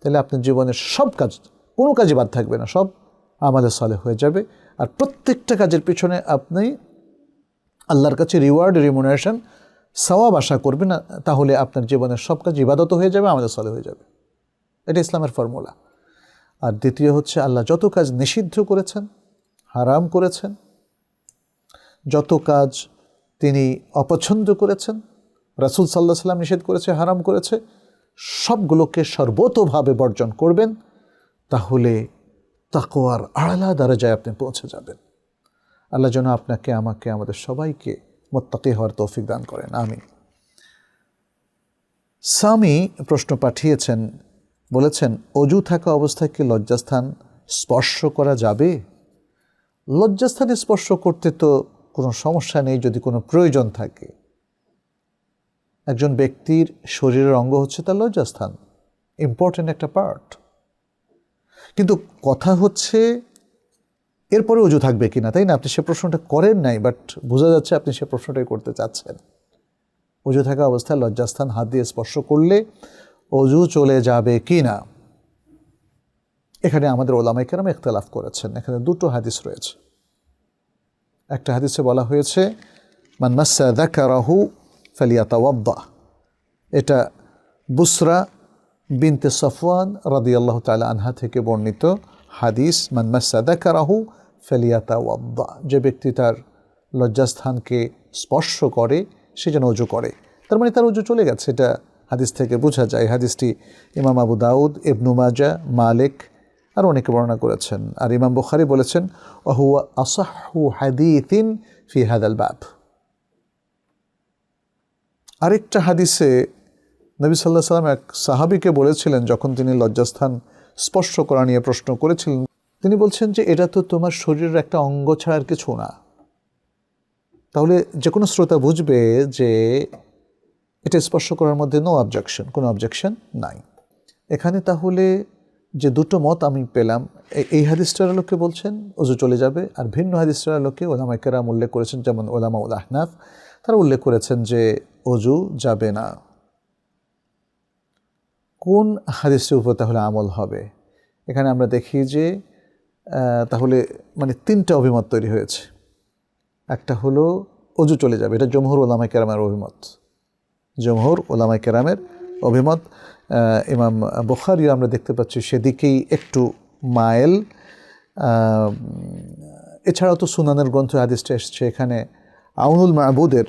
তাহলে আপনার জীবনের সব কাজ, কোনো কাজই বাদ থাকবে না, সব আমালে সালে হয়ে যাবে। আর প্রত্যেকটা কাজের পিছনে আপনি আল্লাহর কাছে রিওয়ার্ড, রিমুনারেশন, সওয়াব আশা করবেন। তাহলে আপনার জীবনের সব কাজ ইবাদত হয়ে যাবে, আমালে সালে হয়ে যাবে। এটা ইসলামের ফর্মুলা। আর দ্বিতীয় হচ্ছে, আল্লাহ যত কাজ নিষিদ্ধ করেছেন, হারাম করেছেন, যত কাজ তিনি অপছন্দ করেছেন, রাসূল সাল্লাল্লাহু আলাইহি ওয়াসাল্লাম নিষেধ করেছে, হারাম করেছে, সবগুলোকে সর্বতোভাবে বর্জন করবেন। তাহলে তাকওয়ার আলা দরজায় আপনি পৌঁছে যাবেন। আল্লাহ যেন আপনাকে, আমাকে, আমাদের সবাইকে মুত্তাকি হওয়ার তৌফিক দান করেন, আমিন। সামি প্রশ্ন পাঠিয়েছেন, বলেছেন, অজু থাকা অবস্থায় কি লজ্জাস্থান স্পর্শ করা যাবে? লজ্জাস্থানে স্পর্শ করতে তো কোনো সমস্যা নেই, যদি কোনো প্রয়োজন থাকে। একজন ব্যক্তির শরীরের অঙ্গ হচ্ছে তার লজ্জাস্থান, ইম্পর্টেন্ট একটা পার্ট। কিন্তু কথা হচ্ছে এরপরে অজু থাকবে কিনা, তাই না? আপনি সে প্রশ্নটা করেন নাই, বাট বোঝা যাচ্ছে আপনি সে প্রশ্নটাই করতে চাচ্ছেন। অজু থাকা অবস্থায় লজ্জাস্থান হাত দিয়ে স্পর্শ করলে অজু চলে যাবে কি না, এখানে আমাদের ওলামায়ে কেরাম ইখতিলাফ করেছেন। এখানে দুটো হাদিস রয়েছে। একটা হাদিসে বলা হয়েছে, মান মাসসা যাকারাহু ফালিয়াতাওয়াদ্দা। এটা বুসরা বিনতে সফওয়ান রাদিয়াল্লাহু তাআলা আনহা থেকে বর্ণিত হাদিস, মান মাসসা যাকারাহু ফালিয়াতাওয়াদ্দা। যে ব্যক্তি তার লজ্জাস্থানকে স্পর্শ করে সে যেন অজু করে। তার মানে তার অজু চলে গেছে, এটা হাদিস থেকে বোঝা যায়। হাদিসটি ইমাম আবু দাউদ, ইবনু মাজাহ, মালিক আর অনেকে বর্ণনা করেছেন। আর ইমাম বুখারী বলেছেন, ওয়াহুয়া আসাহু হাদিসিন ফি হাদাল বাব। আরেকটা হাদিসে নবী সাল্লাল্লাহু আলাইহি ওয়াসাল্লাম এক সাহাবীকে বলেছিলেন, যখন তিনি লজ্জাস্থান স্পর্শ করা নিয়ে প্রশ্ন করেছিলেন, তিনি বলছেন যে এটা তো তোমার শরীরের একটা অঙ্গ ছাড়া আর কিছু না। তাহলে যে কোনো শ্রোতা বুঝবে যে এটা স্পর্শ করার মধ্যে কোনো অবজেকশন নাই। এখানে তাহলে যে দুটো মত আমি পেলাম, এই হাদিসটার লোকে বলছেন অজু চলে যাবে, আর ভিন্ন হাদিসটার লোকে ওলামায়ে কেরাম উল্লেখ করেছেন, যেমন ওলামা উল আহনাফ তারা উল্লেখ করেছেন যে অজু যাবে না। কোন হাদিসটির উপর তাহলে আমল হবে? এখানে আমরা দেখি যে তাহলে মানে তিনটা অভিমত তৈরি হয়েছে। একটা হলো অজু চলে যাবে, এটা জমহুর ওলামায়ে কেরামের অভিমত। জমহুর ওলামায়ে কেরামের অভিমত। ইমাম বুখারীও আমরা দেখতে পাচ্ছি সেদিকেই একটু মাইল। এছাড়াও তো সুনানের গ্রন্থ হাদিসটা এসছে, এখানে আউনুল মাবুদের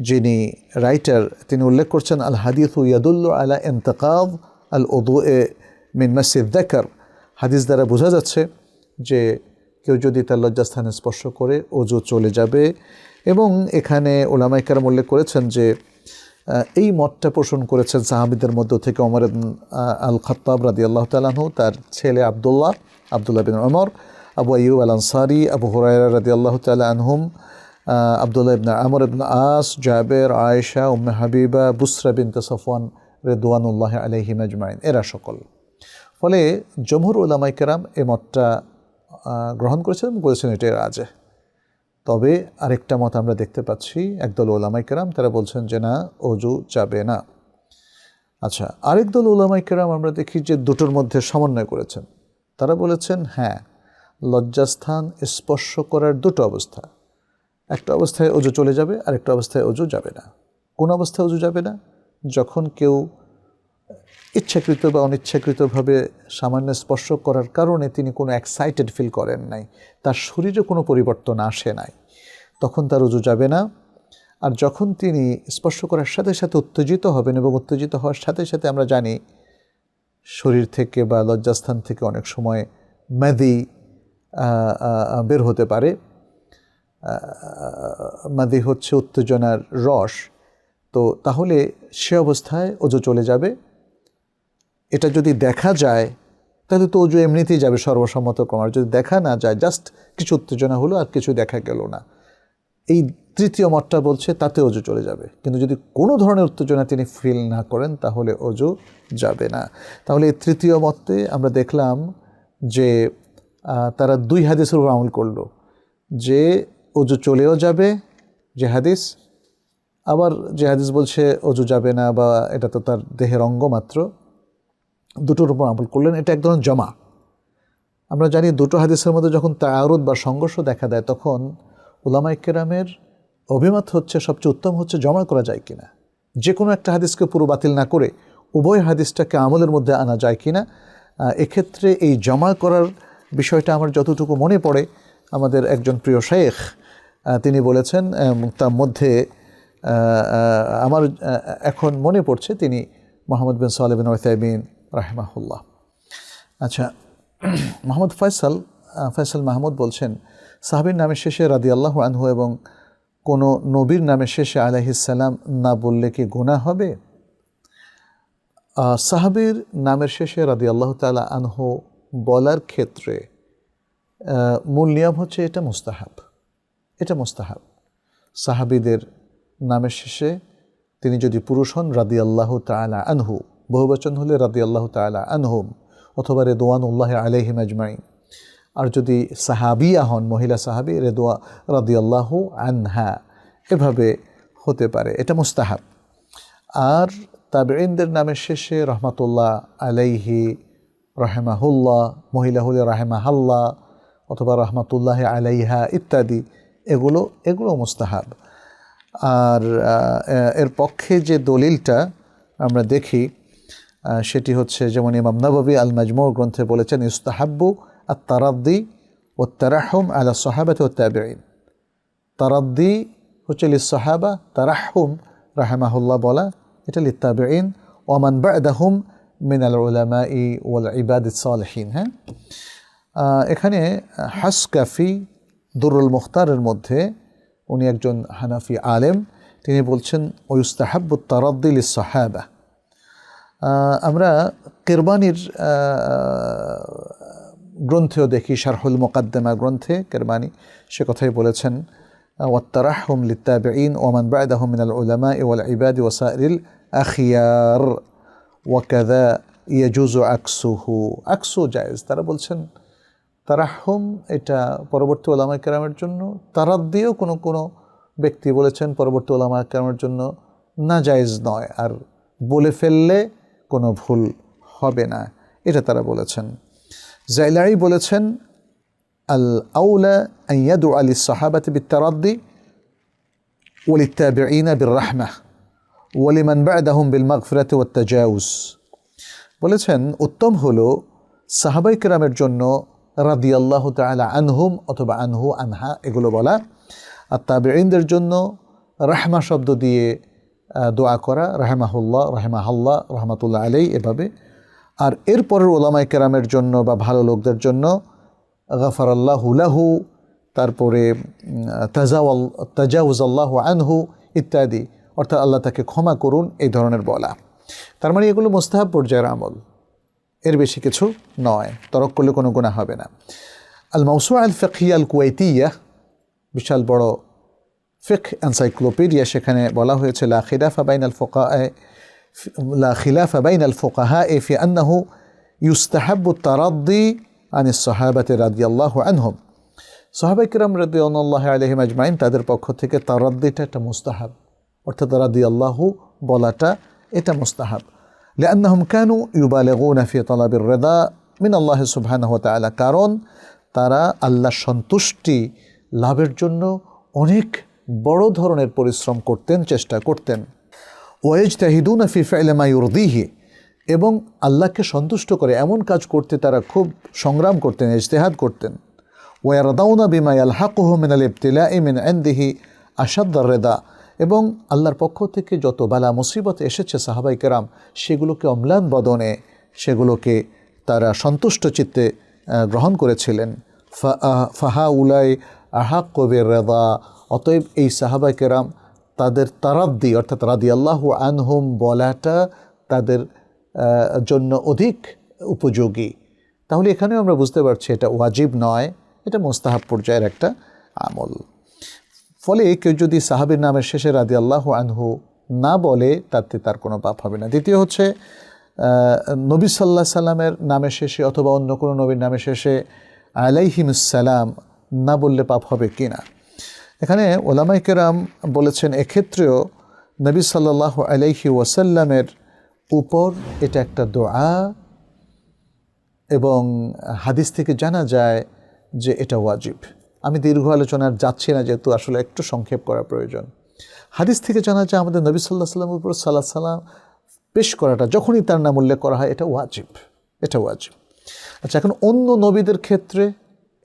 যিনি রাইটার তিনি উল্লেখ করছেন আল হাদিসু ইয়াদুল্লু আলা ইনতিকাদ আল উদুয়ে মিন মাসিদ যাকার। হাদিস দ্বারা বোঝা যাচ্ছে যে কেউ যদি তার লজ্জাস্থানে স্পর্শ করে অজু চলে যাবে। এবং এখানে ওলামায়ে কেরাম উল্লেখ করেছেন যে এই মতটা পোষণ করেছেন সাহাবীদের মধ্য থেকে ওমর আল খাত্তাব রাদিয়াল্লাহু তাআলা আনহু, তার ছেলে আব্দুল্লাহ বিন ওমর, আবু আইয়ুব আল আনসারী, আবু হুরায়রা রাদিয়াল্লাহু তাআলা আনহুম, আব্দুল্লাহ ইবনে আমর ইবনে আস, জাবের, আয়েশা, উম্মে হাবিবা, বুসরা বিনতে সফওয়ান রিদওয়ানুল্লাহি আলাইহিম আজমাইন, এরা সকল। ফলে জমহুর উলামায়ে কেরাম এই মতটা গ্রহণ করেছেন এবং বলেছেন এটাই রাজে। তবে আরেকটা মত আমরা দেখতে পাচ্ছি, একদল উলামায়ে কেরাম তারা বলছেন যে না, অজু যাবে না। আচ্ছা, আরেক দল উলামায়ে কেরাম আমরা দেখি যে দুটোর মধ্যে সমন্বয় করেছেন। তারা বলেছেন হ্যাঁ, লজ্জাস্থান স্পর্শ করার দুটো অবস্থা, একটা অবস্থায় অজু চলে যাবে, আরেকটা অবস্থায় অজু যাবে না। কোন অবস্থায় অজু যাবে না? যখন কেউ ইচ্ছাকৃত বা অনিচ্ছাকৃতভাবে সামান্য স্পর্শ করার কারণে তিনি কোনো এক্সাইটেড ফিল করেন নাই, তার শরীরে কোনো পরিবর্তন আসে নাই, তখন তার অজু যাবে না। আর যখন তিনি স্পর্শ করার সাথে সাথে উত্তেজিত হবেন, এবং উত্তেজিত হওয়ার সাথে সাথে আমরা জানি শরীর থেকে বা লজ্জাস্থান থেকে অনেক সময় মাদি বের হতে পারে। মাদি হচ্ছে উত্তেজনার রস। তো তাহলে সে অবস্থায় অজু চলে যাবে। এটা যদি দেখা যায় তাহলে তো অজু এমনিতেই যাবে সর্বসম্মত ক্রম। আর যদি দেখা না যায়, জাস্ট কিছু উত্তেজনা হলো আর কিছু দেখা গেল না, এই তৃতীয় মতটা বলছে তাতে অজু চলে যাবে। কিন্তু যদি কোনো ধরনের উত্তেজনা তিনি ফিল না করেন তাহলে অজু যাবে না। তাহলে এই তৃতীয় মতে আমরা দেখলাম যে তারা দুই হাদিসের উপর আমল করলো, যে অজু চলেও যাবে যে হাদিস, আবার যে হাদিস বলছে অজু যাবে না বা এটা তো তার দেহের অঙ্গ মাত্র, দুটোর উপর আমল করলেন। এটা এক ধরনের জমা। আমরা জানি দুটো হাদিসের মধ্যে যখন তাআরুদ বা সংঘর্ষ দেখা দেয়, তখন উলামায়ে কেরামের অভিমত হচ্ছে সবচেয়ে উত্তম হচ্ছে জমা করা যায় কিনা, যে কোনো একটা হাদিসকে পুরো বাতিল না করে উভয় হাদিসটাকে আমলের মধ্যে আনা যায় কিনা। এক্ষেত্রে এই জমা করার বিষয়টা আমার যতটুকু মনে পড়ে, আমাদের একজন প্রিয় শেখ তিনি বলেছেন, তার মধ্যে আমার এখন মনে পড়ছে তিনি মোহাম্মদ বিন সালেহ বিন উসাইমিন রাহিমাহুল্লাহ। আচ্ছা, মোহাম্মদ ফয়সাল মাহমুদ বলছেন, সাহাবীর নামের শেষে রাদিয়াল্লাহু আনহু এবং কোনো নবীর নামের শেষে আলাইহিস সালাম না বললে কি গুনাহ হবে? সাহাবীর নামের শেষে রাদিয়াল্লাহু তাআলা আনহু বলার ক্ষেত্রে মূল নিয়ম হচ্ছে এটা মুস্তাহাব। সাহাবীদের নামের শেষে তিনি যদি পুরুষ হন রাদিয়াল্লাহু তাআলা আনহু, বহুবচন হলে রাদিয়াল্লাহু তাআলা আনহুম অথবা রিদওয়ানুল্লাহি আলাইহিম আজমাইন। আর যদি সাহাবিয়া হন, মহিলা সাহাবী, রাদিয়াল্লাহু আনহা, এভাবে হতে পারে, এটা মুস্তাহাব। আর তাবেঈনদের নামের শেষে রহমাতুল্লাহ আলাইহি, রাহিমাহুল্লাহ, মহিলা হলে রাহিমাহাল্লাহ অথবা রহমাতুল্লাহি আলাইহা ইত্যাদি, এগুলো মুস্তাহাব। আর এর পক্ষে যে দলিলটা আমরা দেখি সেটি হচ্ছে, যেমন ইমাম নববী আল মাজমু' গ্রন্থে বলেছেন, ইস্তাহাব্বু আত-তারাদ্দি ওয়াত তারাহুম আলা সাহাবাতি ওয়াত তাবিঈন। তারাদ্দি হচ্ছে লিস-সাহাবা, তারাহুম রাহিমাহুল্লাহ বলা এটা লিত-তাবিঈন, ওয়া মান বা'দাহুম মিনাল উলামাই ওয়াল ইবাদিস সালিহিন। হ্যাঁ, এখানে হাসকাফি দুরুল মুখতারের মধ্যে উনি একজন হানাফি আলেম, তিনি বলছেন ওয়ুস্তাহাব্বু তারাদ্দি লিস-সাহাবা। আমরা কিরবানির গ্রন্থেও দেখি, শারহুল মুকাদ্দিমা গ্রন্থে কেরমানি সে কথাই বলেছেন, ওয়াত্তারাহহুম লিত্তাবিঈন ওয়া মান বা'দাহুম মিনাল উলামা'i ওয়াল ইবাদি ওয়া সাইরিল আখিয়ার ওয়া কাযা ইয়াজুজু আকসু জায়েজ। তারা বলছেন তারাহহুম এটা পরবর্তী উলামায়ে কেরামের জন্য, তারাদ্দিও কোনো ব্যক্তি বলেছেন পরবর্তী উলামায়ে কেরামের জন্য না জায়েজ নয়, আর বলে ফেললে কোনো ভুল হবে না, এটা তারা বলেছেন। জাইলাই বলেছেন আল আউলা আন ইয়াদুআ লিস-সাহাবাতি বিত-তারাদ্দি ওয়া লিত-তাবিঈনা বির-রাহমাহ ওয়া লিমান বা'দাহুম বিল-মাগফিরাতি ওয়াত-তাজাউজ। বলেছেন উত্তম হলো সাহাবায়ে কেরামের জন্য রাদিয়াল্লাহু তাআলা আনহুম অথবা আনহু আনহা এগুলো বলা, আর তাবিঈনদের জন্য রাহমা শব্দ দিয়ে দোয়া করা, রাহমাহুল্লাহ, রাহমাহাল্লাহ, রহমাতুল্লাহ আলাইহি এভাবে। আর এরপরের ওলামায়ে কেরামের জন্য বা ভালো লোকদের জন্য গাফারাল্লাহু লাহু, তারপরে তাজাউজাল্লাহু আনহু ইত্যাদি, অর্থাৎ আল্লাহ তাকে ক্ষমা করুন, এই ধরনের বলা। তার মানে এগুলো মুস্তাহাব পর্যায়ের আমল, এর বেশি কিছু নয়, তরক করলে কোনো গুনাহ হবে না। আল মাওসুআ আল ফিকহিয়া আল কুওয়াইতিয়া, বিশাল বড় ফিকহ এনসাইক্লোপিডিয়া, সেখানে বলা হয়েছে লা খিলাফা বাইনাল ফুকাহা'i ফি আন্নাহু ইউস্তাহাব্বু তারাদ্দি আনিস সাহাবাতি রাদিয়াল্লাহু আনহুম। সাহাবায়ে কিরাম রাদিয়াল্লাহু আলাইহিম আজমাইন তাদের পক্ষ থেকে তারাদ্দিটা একটা মুস্তাহাব, অর্থাৎ রাদিয়াল্লাহু বলাটা এটা মুস্তাহাব। লিআন্নাহুম কানু ইউবালিগুনা ফি তালাবির রিদা মিন আল্লাহ সুবহানাহু ওয়া তাআলা, কারণ তারা আল্লাহর সন্তুষ্টি লাভের জন্য অনেক বড় ধরনের পরিশ্রম করতেন, চেষ্টা করতেন। ওয়াজতাহিদুনা ফি ফি'লি মা ইউরদিহি, এবং আল্লাহকে সন্তুষ্ট করে এমন কাজ করতে তারা খুব সংগ্রাম করতেন, ইজতিহাদ করতেন। ওয়ারদাউনা বিমা ইয়ালহাকুহু মিনাল ইবতিলা'i মিন ইনদিহি আশাদ্দার রিদা, এবং আল্লাহর পক্ষ থেকে যত বালা মুসিবত এসেছে সাহাবায়ে কেরাম সেগুলোকে অম্লান বদনে সেগুলোকে তারা সন্তুষ্ট চিত্তে গ্রহণ করেছিলেন। ফাহাউলাই আহাক্কু বির-রিদা, অতএব এই সাহাবায়ে কেরাম তাদের তারাদ্দি অর্থাৎ রাদিয়াল্লাহু আনহুম বলাটা তাদের জন্য অধিক উপযোগী। তাহলে এখানেও আমরা বুঝতে পারছি এটা ওয়াজিব নয়, এটা মুস্তাহাব পর্যায়ের একটা আমল। ফলে কেউ যদি সাহাবীর নামের শেষে রাদিয়াল্লাহু আনহু না বলে তাতে তার কোনো পাপ হবে না। দ্বিতীয় হচ্ছে নবী সাল্লাল্লাহু আলাইহি সাল্লামের নামের শেষে অথবা অন্য কোনো নবীর নামের শেষে আলাইহিমুস সালাম না বললে পাপ হবে কি না। এখানে ওলামায়ে কেরাম বলেছেন এক্ষেত্রেও নবী সাল্লাল্লাহু আলাইহি ওয়াসাল্লামের উপর এটা একটা দোয়া, এবং হাদিস থেকে জানা যায় যে এটা ওয়াজিব। আমি দীর্ঘ আলোচনার যাচ্ছি না, যেহেতু আসলে একটু সংক্ষেপ করা প্রয়োজন। হাদিস থেকে জানা যায় আমাদের নবী সাল্লাল্লাহু আলাইহি ওয়াসাল্লামের উপর সালাত সালাম পেশ করাটা যখনই তার নাম উল্লেখ করা হয় এটা ওয়াজিব, এটা ওয়াজিব। আচ্ছা, এখন অন্য নবীদের ক্ষেত্রে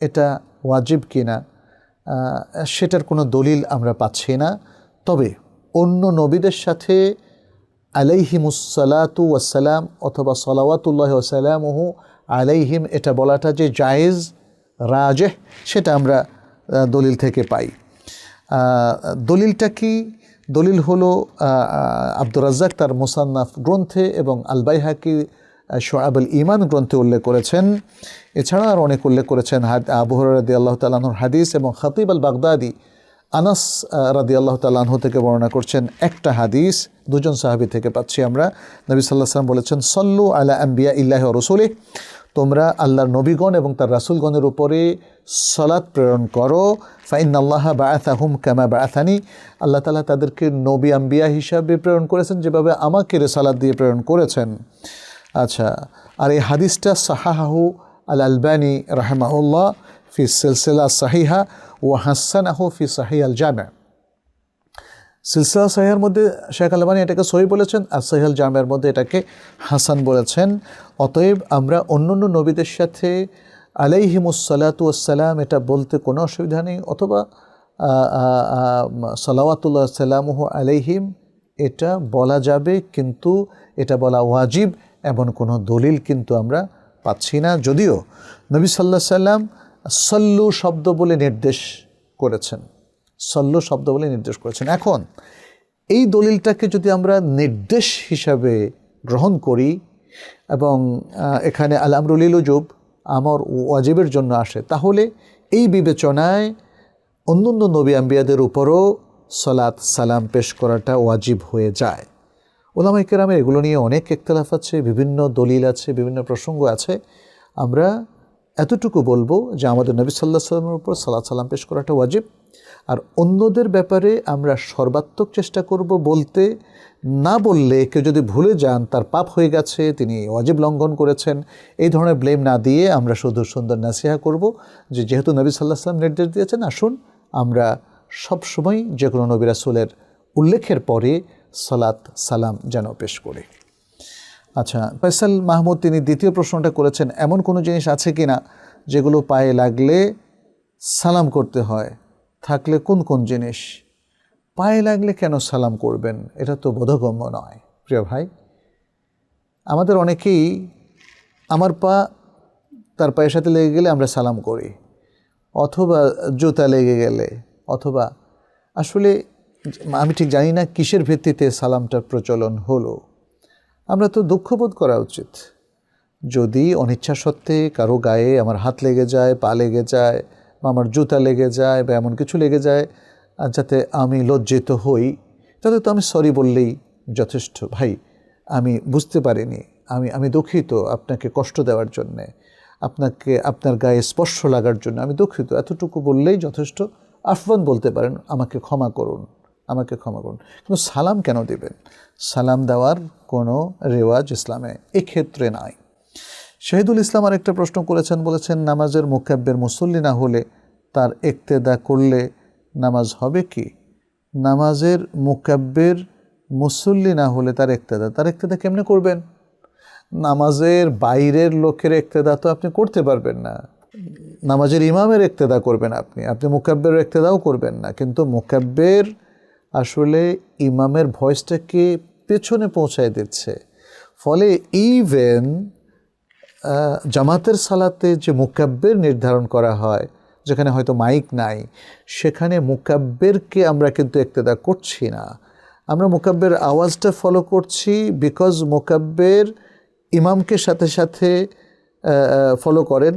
এটা ওয়াজিব কিনা সেটার কোনো দলিল আমরা পাচ্ছি না। তবে অন্য নবীদের সাথে আলাইহিমুসসালাতু ওয়াসসালাম অথবা সালাওয়াতুল্লাহি ওয়া সালামুহু আলাইহিম এটা বলাটা যে জায়েজ রাজেহ সেটা আমরা দলিল থেকে পাই। দলিলটা কি? দলিল হলো আব্দুর রাজ্জাক তার মুসান্নাফ গ্রন্থে এবং আল বাইহাকি শুআবুল ঈমান গ্রন্থে উল্লেখ করেছেন। এছাড়া আর অনেক উল্লেখ করেছেন আবু হুরায়রা রাদিয়াল্লাহু তাআলা আনহুর হাদিস, এবং খতিব আল বাগদাদি আনাস রাদিয়াল্লাহু তাআলা আনহু থেকে বর্ণনা করছেন একটা হাদিস, দুজন সাহাবী থেকে পাচ্ছি আমরা। নবী সাল্লাল্লাহু আলাইহি ওয়াসাল্লাম বলেছেন সাল্লু আলা আম্বিয়া ইল্লাহি ওয়া রাসূলিহি, তোমরা আল্লাহর নবীগণ এবং তার রাসূলগণের উপরে সালাত প্রেরণ করো। ফাইন্নাল্লাহা বাআসাহুম কামা বাআসানি, আল্লাহ তাআলা তাদেরকে নবী আম্বিয়া হিসাবে প্রেরণ করেছেন যেভাবে আমাকে রিসালাত দিয়ে প্রেরণ করেছেন। আচ্ছা, আর এই হাদিসটা সাহাহাহু আল আলবানী রাহিমাহুল্লাহ ফি সিলসিলা সাহিহা ওয়া হাসানাহু ফি সাহিহ আল জামি'। সিলসিলা সাহিহার মধ্যে শেখ আলবানী এটাকে সহিহ বলেছেন, আর সাহিহ আল জামি'র মধ্যে এটাকে হাসান বলেছেন। অতএব আমরা অন্যান্য নবীদের সাথে আলাইহিমুসসালাতু ওয়াসসালাম এটা বলতে কোনো অসুবিধা নেই, অথবা সালাওয়াতুল্লাহ সালামুহু আলাইহিম এটা বলা যাবে, কিন্তু এটা বলা ওয়াজিব এমন কোনো দলিল কিন্তু আমরা পাচ্ছি না। যদিও নবী সাল্লাল্লাহু আলাইহি সাল্লাম সল্লু শব্দ বলে নির্দেশ করেছেন, সল্লু শব্দ বলে নির্দেশ করেছেন। এখন এই দলিলটাকে যদি আমরা নির্দেশ হিসাবে গ্রহণ করি, এবং এখানে আল আমরু লিল উজুব আমর ওয়াজিবের জন্য আসে, তাহলে এই বিবেচনায় অন্যান্য নবী আম্বিয়াদের উপরও সালাত সালাম পেশ করাটা ওয়াজিব হয়ে যায়। ওলামায়ে কেরামের এগুলো নিয়ে অনেক ইখতিলাফ আছে, বিভিন্ন দলিল আছে, বিভিন্ন প্রসঙ্গ আছে। আমরা এতটুকু বলবো যে আমাদের নবী সাল্লাল্লাহু আলাইহি ওয়াসাল্লামের উপর সালাত সালাম পেশ করাটা ওয়াজিব। আর অন্যদের ব্যাপারে আমরা সর্বাত্মক চেষ্টা করব বলতে, না বললে কেউ যদি ভুলে যান তার পাপ হয়ে গেছে, তিনি ওয়াজিব লঙ্ঘন করেছেন, এই ধরনের ব্লেম না দিয়ে আমরা শুধু সুন্দর নাসিহা করব যে যেহেতু নবী সাল্লাল্লাহু আলাইহি ওয়াসাল্লাম নির্দেশ দিয়েছেন, আসুন আমরা সবসময় যে কোনো নবী রাসূলের উল্লেখের পরে সালাত সালাম যেন পেশ করি। আচ্ছা, ফয়সাল মাহমুদ তিনি দ্বিতীয় প্রশ্নটা করেছেন, এমন কোনো জিনিস আছে কি না যেগুলো পায়ে লাগলে সালাম করতে হয়, থাকলে কোন কোন জিনিস? পায়ে লাগলে কেন সালাম করবেন, এটা তো বোধগম্য নয়। প্রিয় ভাই, আমাদের অনেকেই আমার পা তার পায়ের সাথে লেগে গেলে আমরা সালাম করি, অথবা জুতা লেগে গেলে, অথবা আসলে আমি ঠিক জানি না কিসের ভিত্তিতে সালামটার প্রচলন হলো। আমরা তো দুঃখবোধ করা উচিত যদি অনিচ্ছা সত্ত্বে কারো গায়ে আমার হাত লেগে যায়, পা লেগে যায়, বা আমার জুতা লেগে যায়, বা এমন কিছু লেগে যায় যাতে আমি লজ্জিত হই, তাহলে তো আমি সরি বললেই যথেষ্ট। ভাই, আমি বুঝতে পারিনি, আমি দুঃখিত আপনাকে কষ্ট দেওয়ার জন্যে, আপনাকে আপনার গায়ে স্পর্শ লাগার জন্য আমি দুঃখিত, এতটুকু বললেই যথেষ্ট। আফওয়ান বলতে পারেন, আমাকে ক্ষমা করুন, আমাকে ক্ষমা করুন। কিন্তু সালাম কেন দিবেন? সালাম দেওয়ার কোনো রেওয়াজ ইসলামে এক্ষেত্রে নাই। শহীদুল ইসলাম আরেকটা প্রশ্ন করেছেন, বলেছেন নামাজের মুকাব্বির মুসল্লি না হলে তার ইক্তেদা করলে নামাজ হবে কি? নামাজের মুকাব্বির মুসল্লি না হলে তার ইক্তেদা কেমনে করবেন? নামাজের বাইরের লোকের ইক্তেদা তো আপনি করতে পারবেন না। নামাজের ইমামের ইক্তেদা করবেন আপনি মুকাব্বিরের ইক্তেদাও করবেন না। কিন্তু মুকাব্বির আসলে ইমামের ভয়েসটাকে পেছনে পৌঁছায় দিচ্ছে, ফলে ইভেন জামাতের সালাতে যে মুকাব্বির নির্ধারণ করা হয়, যেখানে হয়তো মাইক নাই, সেখানে মুকাব্বিরকে আমরা কিন্তু ইক্তেদা করছি না, আমরা মুকাব্বির আওয়াজটা ফলো করছি, বিকজ মুকাব্বির ইমামকে সাথে সাথে ফলো করেন।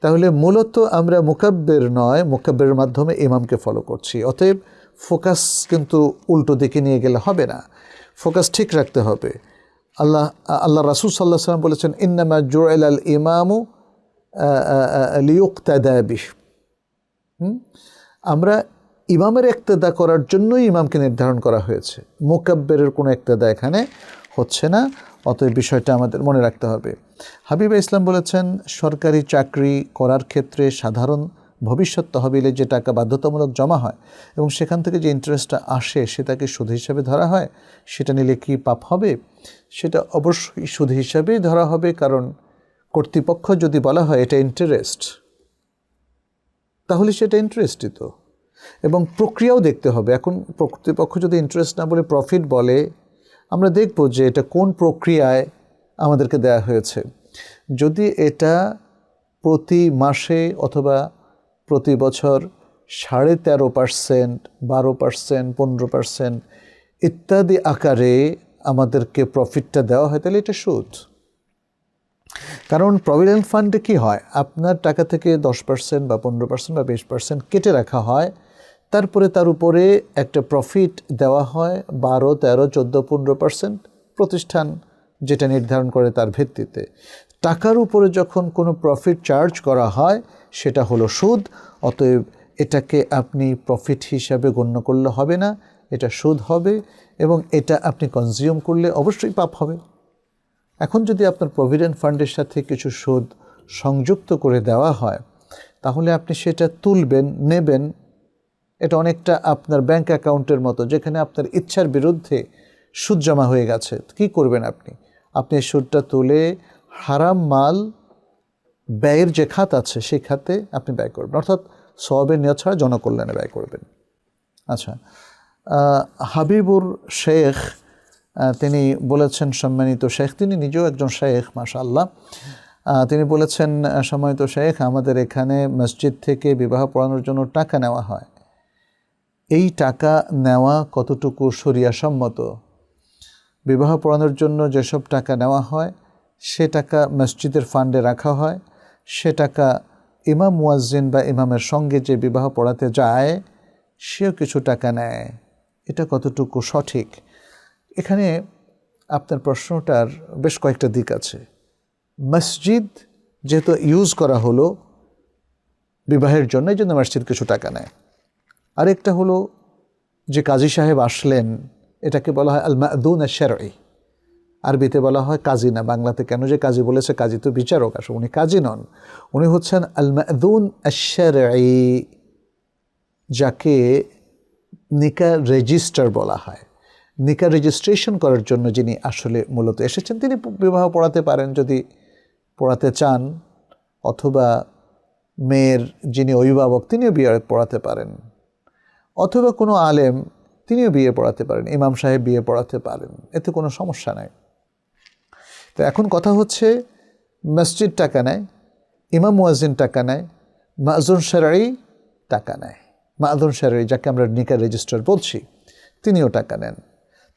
তাহলে মূলত আমরা মুকাব্বির নয়, মুকাব্বিরের মাধ্যমে ইমামকে ফলো করছি। অতএব ফোকাস কিন্তু উল্টো দিকে নিয়ে গেলে হবে না, ফোকাস ঠিক রাখতে হবে। আল্লাহ রাসূল সাল্লাল্লাহু আলাইহি ওয়াসাল্লাম বলেছেন, ইন্নামা জুইলাল ইমামু লিয়ুক্তাদা বিহি। আমরা ইমামের ইক্তেদা করার জন্যই ইমামকে নির্ধারণ করা হয়েছে, মুকাব্বিরের কোনো ইক্তেদা এখানে হচ্ছে না। অতএব বিষয়টা আমাদের মনে রাখতে হবে। হাবিবা ইসলাম বলেছেন, সরকারি চাকরি করার ক্ষেত্রে সাধারণ ভবিষ্যৎ তহবিলে যে টাকা বাধ্যতামূলক জমা হয় এবং সেখান থেকে যে ইন্টারেস্টটা আসে সেটাকে সুদ হিসাবে ধরা হয়, সেটা নিলে কি পাপ হবে? সেটা অবশ্যই সুদ হিসাবেই ধরা হবে, কারণ কর্তৃপক্ষ যদি বলা হয় এটা ইন্টারেস্ট, তাহলে সেটা ইন্টারেস্টই তো। এবং প্রক্রিয়াও দেখতে হবে। এখন কর্তৃপক্ষ যদি ইন্টারেস্ট না বলে প্রফিট বলে, আমরা দেখব যে এটা কোন প্রক্রিয়ায় আমাদেরকে দেয়া হয়েছে। যদি এটা প্রতি মাসে অথবা প্রতি বছর 13.5%, 12%, 15% ইত্যাদি আকারে আমাদেরকে প্রফিটটা দেওয়া হয়, তাহলে এটা সুদ। কারণ প্রভিডেন্ট ফান্ডে কী হয়, আপনার টাকা থেকে 10% বা 15% বা 20% কেটে রাখা হয়, তারপরে তার উপরে একটা প্রফিট দেওয়া হয় 12, 13, 14, 15% প্রতিষ্ঠান যেটা নির্ধারণ করে তার ভিত্তিতে। টাকার উপরে যখন কোনো প্রফিট চার্জ করা হয় সেটা হলো সুদ। অতএব এটাকে আপনি প্রফিট হিসাবে গণ্য করলে হবে না, এটা সুদ হবে, এবং এটা আপনি কনজিউম করলে অবশ্যই পাপ হবে। এখন যদি আপনার প্রভিডেন্ট ফান্ডের সাথে কিছু সুদ সংযুক্ত করে দেওয়া হয়, তাহলে আপনি সেটা তুলবেন, নেবেন। এটা অনেকটা আপনার ব্যাংক অ্যাকাউন্টের মতো, যেখানে আপনার ইচ্ছার বিরুদ্ধে সুদ জমা হয়ে গেছে। কী করবেন আপনি? আপনি সুদটা তুলে হারাম মাল ব্যয়ের যে খাত আছে সেই খাতে আপনি ব্যয় করবেন, অর্থাৎ সওয়াবের নিয়ত ছাড়া জনকল্যাণে ব্যয় করবেন। আচ্ছা, হাবিবুর শেখ তিনি বলেছেন, সম্মানিত শেখ, তিনি নিজেও একজন শেখ, মাশাআল্লাহ, তিনি বলেছেন, সম্মানিত শেখ, আমাদের এখানে মসজিদ থেকে বিবাহ পড়ানোর জন্য টাকা নেওয়া হয়, এই টাকা নেওয়া কতটুকু শরিয়া সম্মত? বিবাহ পড়ানোর জন্য যেসব টাকা নেওয়া হয় সে টাকা মসজিদের ফান্ডে রাখা হয়, সে টাকা ইমাম মুয়াজ্জিন বা ইমামের সঙ্গে যে বিবাহ পড়াতে যায় সেও কিছু টাকা নেয়। এটা কতটুকু সঠিক? এখানে আপনার প্রশ্নটার বেশ কয়েকটা দিক আছে। মসজিদ যেহেতু ইউজ করা হলো বিবাহের জন্য, এই জন্য মসজিদ কিছু টাকা নেয়। আরেকটা হলো যে কাজী সাহেব আসলেন, এটাকে বলা হয় আল মা'দুন আশ-শারঈ। আরবিতে বলা হয় কাজী, না বাংলাতে কেন যে কাজী বলেছে, কাজী তো বিচারক, আসলে উনি কাজী নন, উনি হচ্ছেন আল মা'দুন আশ-শারঈ, যাকে নিকাহ রেজিস্টার বলা হয়। নিকাহ রেজিস্ট্রেশন করার জন্য যিনি আসলে মূলত এসেছেন, তিনি বিবাহ পড়াতে পারেন যদি পড়াতে চান, অথবা মেয়ের যিনি অভিভাবক তিনিও বিয়ে পড়াতে পারেন, অথবা কোনো আলেম তিনিও বিয়ে পড়াতে পারেন, ইমাম সাহেব বিয়ে পড়াতে পারেন, এতে কোনো সমস্যা নাই। তো এখন কথা হচ্ছে মসজিদ টাকা নেয়, ইমাম মুয়াজ্জিন টাকা নেয়, মা'জুন শারঈ টাকা নেয়। মা'জুন শারঈ যাকে আমরা নিকাহ রেজিস্টার বলছি, তিনিও টাকা নেন।